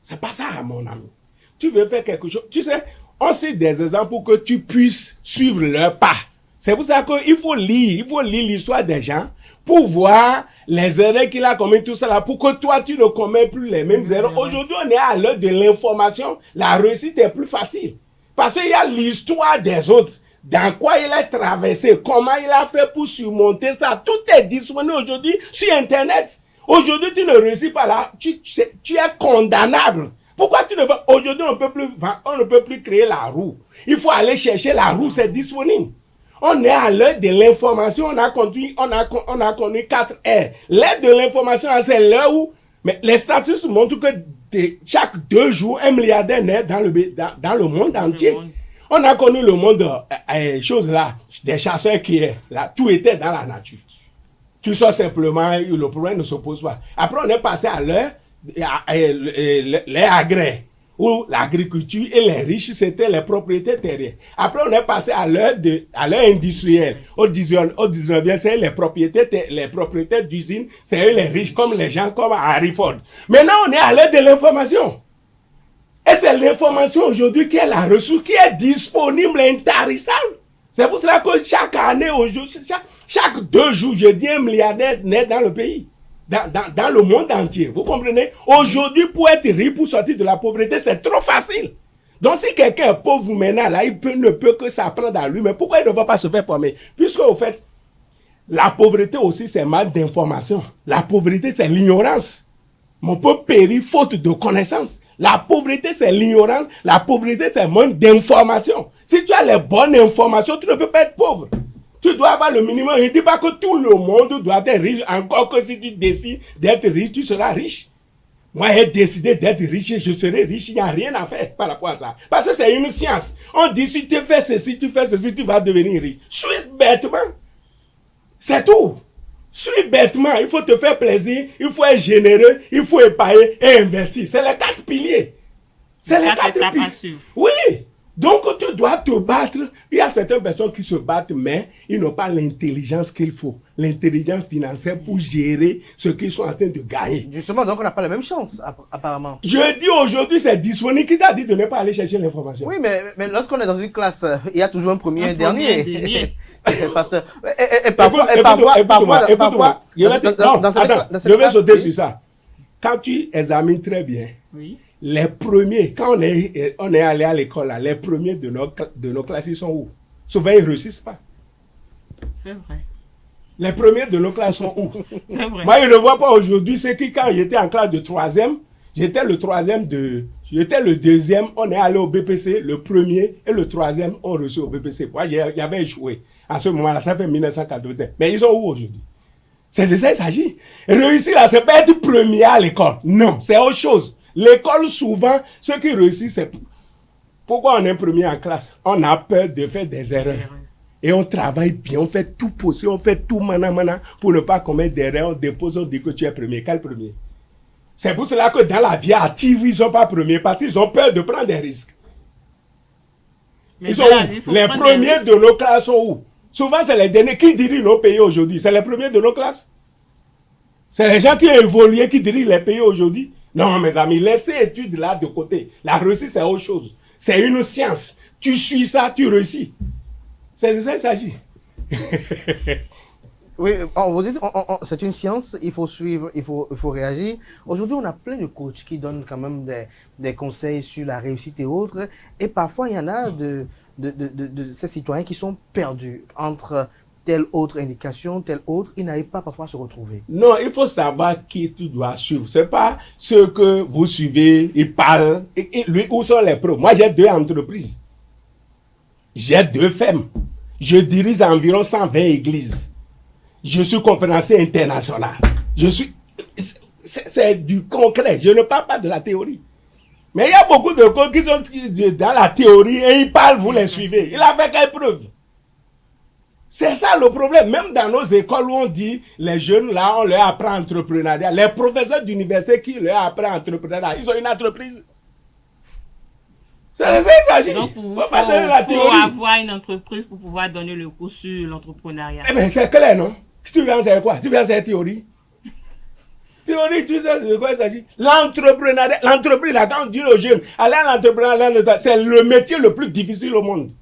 C'est pas ça, mon ami. Tu veux faire quelque chose. Tu sais, on cite des exemples pour que tu puisses suivre leur pas. C'est pour ça qu'il faut lire l'histoire des gens pour voir les erreurs qu'il a commis, tout ça là, pour que toi, tu ne commets plus les mêmes erreurs. Aujourd'hui, on est à l'heure de l'information. La réussite est plus facile. Parce qu'il y a l'histoire des autres. Dans quoi il a traversé, comment il a fait pour surmonter ça. Tout est disponible aujourd'hui sur Internet. Aujourd'hui, tu ne réussis pas là. Tu es condamnable. Pourquoi tu ne veux... Aujourd'hui, on ne peut plus créer la roue. Il faut aller chercher la roue, c'est disponible. On est à l'heure de l'information, on a connu 4 R. L'heure de l'information, c'est l'heure où, mais les statistiques montrent que chaque 2 jours, un milliardaire naît dans le monde entier. On a connu le monde, choses là, des chasseurs qui est là, tout était dans la nature. Tout ça simplement, le problème ne se pose pas. Après, on est passé à l'heure, les agrès, où l'agriculture et les riches, c'était les propriétés terriennes. Après, on est passé à l'heure industrielle. Au 19e, c'est les propriétaires d'usines, c'est eux les riches, comme les gens comme Harry Ford. Maintenant, on est à l'heure de l'information. Et c'est l'information aujourd'hui qui est la ressource, qui est disponible et intarissable. C'est pour cela que chaque année, aujourd'hui, chaque 2 jours, je dis un milliardaire naît dans le pays. Dans le monde entier, vous comprenez? Aujourd'hui, pour être riche, pour sortir de la pauvreté, c'est trop facile. Donc, si quelqu'un est pauvre maintenant, là, ne peut que s'apprendre à lui. Mais pourquoi il ne va pas se faire former? Puisque, au fait, la pauvreté aussi, c'est manque d'information. La pauvreté, c'est l'ignorance. Mon peuple périt faute de connaissances. La pauvreté, c'est l'ignorance. La pauvreté, c'est manque d'information. Si tu as les bonnes informations, tu ne peux pas être pauvre. Tu dois avoir le minimum. Je ne dis pas que tout le monde doit être riche. Encore que si tu décides d'être riche, tu seras riche. Moi, j'ai décidé d'être riche et je serai riche. Il n'y a rien à faire par rapport à ça. Parce que c'est une science. On dit si tu fais ceci, tu vas devenir riche. Suis bêtement. C'est tout. Suis bêtement. Il faut te faire plaisir. Il faut être généreux. Il faut épargner et investir. C'est les 4 piliers. C'est les 4 piliers. Oui. Donc, tu dois te battre. Il y a certaines personnes qui se battent, mais ils n'ont pas l'intelligence qu'il faut. L'intelligence financière pour gérer ce qu'ils sont en train de gagner. Justement, donc on n'a pas la même chance, apparemment. Je dis aujourd'hui, c'est disponible. Qui t'a dit de ne pas aller chercher l'information? Oui, mais lorsqu'on est dans une classe, il y a toujours un premier et un dernier. Pasteur. Parfois, je vais sauter sur ça. Quand tu examines très bien, oui. Les premiers, quand on est allé à l'école, là, les premiers de nos classes, ils sont où? Souvent, ils ne réussissent pas. C'est vrai. Les premiers de nos classes sont où? C'est vrai. Moi, je ne vois pas aujourd'hui. C'est que quand j'étais en classe de 3e, j'étais le deuxième, on est allé au BPC, le premier et le 3e ont reçu au BPC. Moi, j'avais échoué. À ce moment-là, ça fait 1987. Mais ils sont où aujourd'hui? C'est de ça qu'il s'agit. Réussir là, c'est pas être premier à l'école. Non, c'est autre chose. L'école, souvent, ceux qui réussissent, c'est pourquoi on est premier en classe. On a peur de faire des erreurs. Et on travaille bien, on fait tout possible, on fait tout mana pour ne pas commettre d'erreurs. On dépose, on dit que tu es premier. Quel premier? C'est pour cela que dans la vie active, ils ne sont pas premiers parce qu'ils ont peur de prendre des risques. Mais ils sont où? Les premiers de nos classes sont où? Souvent, c'est les derniers qui dirigent nos pays aujourd'hui. C'est les premiers de nos classes. C'est les gens qui ont évolué qui dirigent les pays aujourd'hui. Non, mes amis, laissez études là de côté. La réussite, c'est autre chose. C'est une science. Tu suis ça, tu réussis. C'est de ça qu'il s'agit. Oui, c'est une science, il faut suivre, il faut réagir. Aujourd'hui, on a plein de coachs qui donnent quand même des conseils sur la réussite et autres. Et parfois, il y en a de ces citoyens qui sont perdus entre telle autre indication, telle autre, ils n'arrivent pas parfois à se retrouver. Non, il faut savoir qui tu dois suivre. Ce n'est pas ceux que vous suivez, ils parlent. Et lui, où sont les pros? Moi, j'ai 2 entreprises. J'ai 2 femmes. Je dirige environ 120 églises. Je suis conférencier international. C'est du concret. Je ne parle pas de la théorie. Mais il y a beaucoup de coachs qui sont dans la théorie et ils parlent, vous les suivez. Il a fait quelle preuve? C'est ça le problème. Même dans nos écoles où on dit, les jeunes là, on leur apprend entrepreneuriat. Les professeurs d'université qui leur apprennent entrepreneuriat, ils ont une entreprise. C'est ça qu'il s'agit. Donc, il faut avoir une entreprise pour pouvoir donner le cours sur l'entrepreneuriat. Eh bien, c'est clair, non? Tu viens faire quoi? Tu viens faire théorie? Théorie, tu sais de quoi il s'agit? L'entrepreneuriat, l'entreprise, là, quand on dit aux jeunes, allez à l'entrepreneuriat, c'est le métier le plus difficile au monde.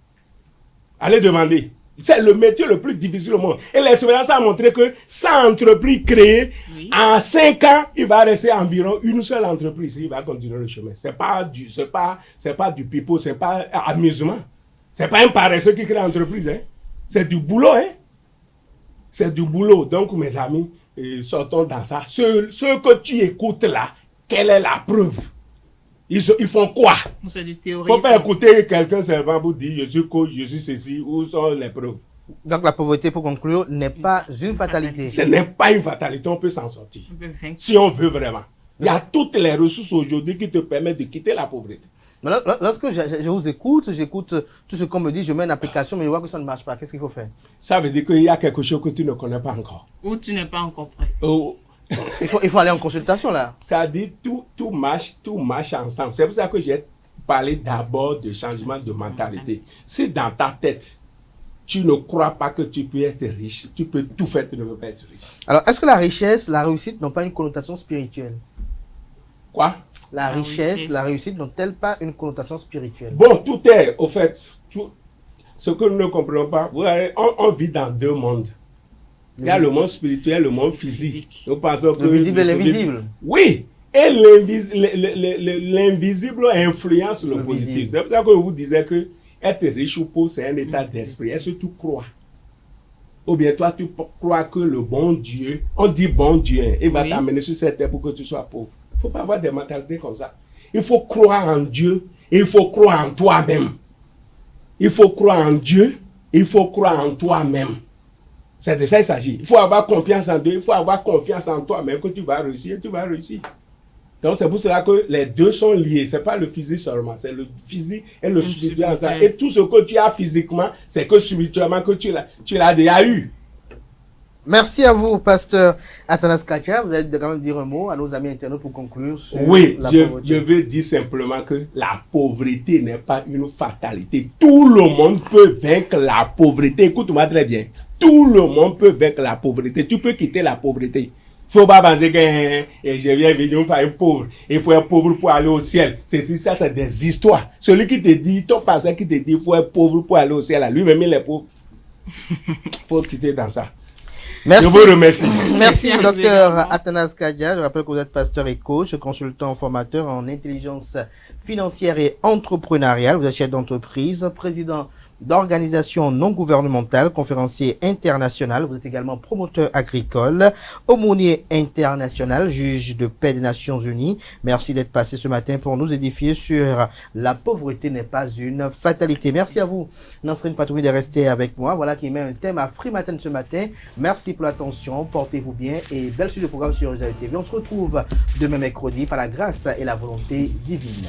Allez demander. C'est le métier le plus difficile au monde. Et l'expérience a montré que 100 entreprises créées, en 5 ans, il va rester environ une seule entreprise. Il va continuer le chemin. C'est pas du pipeau, c'est pas amusement. C'est pas un paresseux qui crée l'entreprise, hein. C'est du boulot, hein. C'est du boulot. Donc, mes amis, sortons dans ça. Ce que tu écoutes là, quelle est la preuve? Ils font quoi? C'est du théorie. Il ne faut pas écouter quelqu'un seulement pour dire je suis coach, je suis ceci, où sont les preuves? Donc la pauvreté, pour conclure, n'est pas une fatalité. Ce n'est pas une fatalité, on peut s'en sortir. Si on veut vraiment. Il y a toutes les ressources aujourd'hui qui te permettent de quitter la pauvreté. Mais lorsque je vous écoute, j'écoute tout ce qu'on me dit, je mets une application, mais je vois que ça ne marche pas. Qu'est-ce qu'il faut faire? Ça veut dire qu'il y a quelque chose que tu ne connais pas encore. Ou tu n'es pas encore prêt. Il faut aller en consultation là. Ça dit tout marche ensemble. C'est pour ça que j'ai parlé d'abord de changement de mentalité. Si dans ta tête, tu ne crois pas que tu peux être riche, tu peux tout faire, tu ne peux pas être riche. Alors, est-ce que la richesse, la réussite n'ont pas une connotation spirituelle? Quoi? La richesse, la réussite n'ont-elles pas une connotation spirituelle? Bon, tout est, au fait, ce que nous ne comprenons pas, vous voyez, on vit dans 2 mondes. Il y a le monde spirituel, le monde physique. Nous pensons que le visible et l'invisible. Oui, et l'invisible influence le positif. C'est pour ça que je vous disais que être riche ou pauvre, c'est un état d'esprit. Est-ce que tu crois? Ou bien toi, tu crois que le bon Dieu, on dit bon Dieu, il va t'amener sur cette terre pour que tu sois pauvre. Il ne faut pas avoir des mentalités comme ça. Il faut croire en Dieu, et il faut croire en toi-même. Il faut croire en Dieu, il faut croire en toi-même. C'est de ça qu'il s'agit. Il faut avoir confiance en Dieu, il faut avoir confiance en toi, mais que tu vas réussir, tu vas réussir. Donc c'est pour cela que les deux sont liés. C'est pas le physique seulement, c'est le physique et le spirituel. Et tout ce que tu as physiquement, c'est que spirituellement que tu l'as déjà eu. Merci à vous, pasteur Athanas Kadja. Vous allez quand même dire un mot à nos amis internautes pour conclure sur oui, la pauvreté. Je veux dire simplement que la pauvreté n'est pas une fatalité. Tout le monde peut vaincre la pauvreté. Écoute-moi très bien. Tout le monde peut vaincre la pauvreté. Tu peux quitter la pauvreté. Faut pas penser que je viens venir faire un pauvre. Il faut être pauvre pour aller au ciel. Ça, c'est des histoires. Celui qui te dit, ton pasteur qui te dit, il faut être pauvre pour aller au ciel, lui-même il est pauvre. Faut quitter dans ça. Merci. Je vous remercie. Merci, docteur Athanas Kadja. Je rappelle que vous êtes pasteur et coach, consultant formateur en intelligence financière et entrepreneuriale. Vous êtes chef d'entreprise, président d'organisations non gouvernementales, conférencier international. Vous êtes également promoteur agricole, aumônier international, juge de paix des Nations Unies. Merci d'être passé ce matin pour nous édifier sur la pauvreté n'est pas une fatalité. Merci à vous, Nasrine Patoumi, de rester avec moi. Voilà qui met un thème à Free Matin ce matin. Merci pour l'attention. Portez-vous bien et belle suite de programme sur Réseau TV. On se retrouve demain mercredi par la grâce et la volonté divine.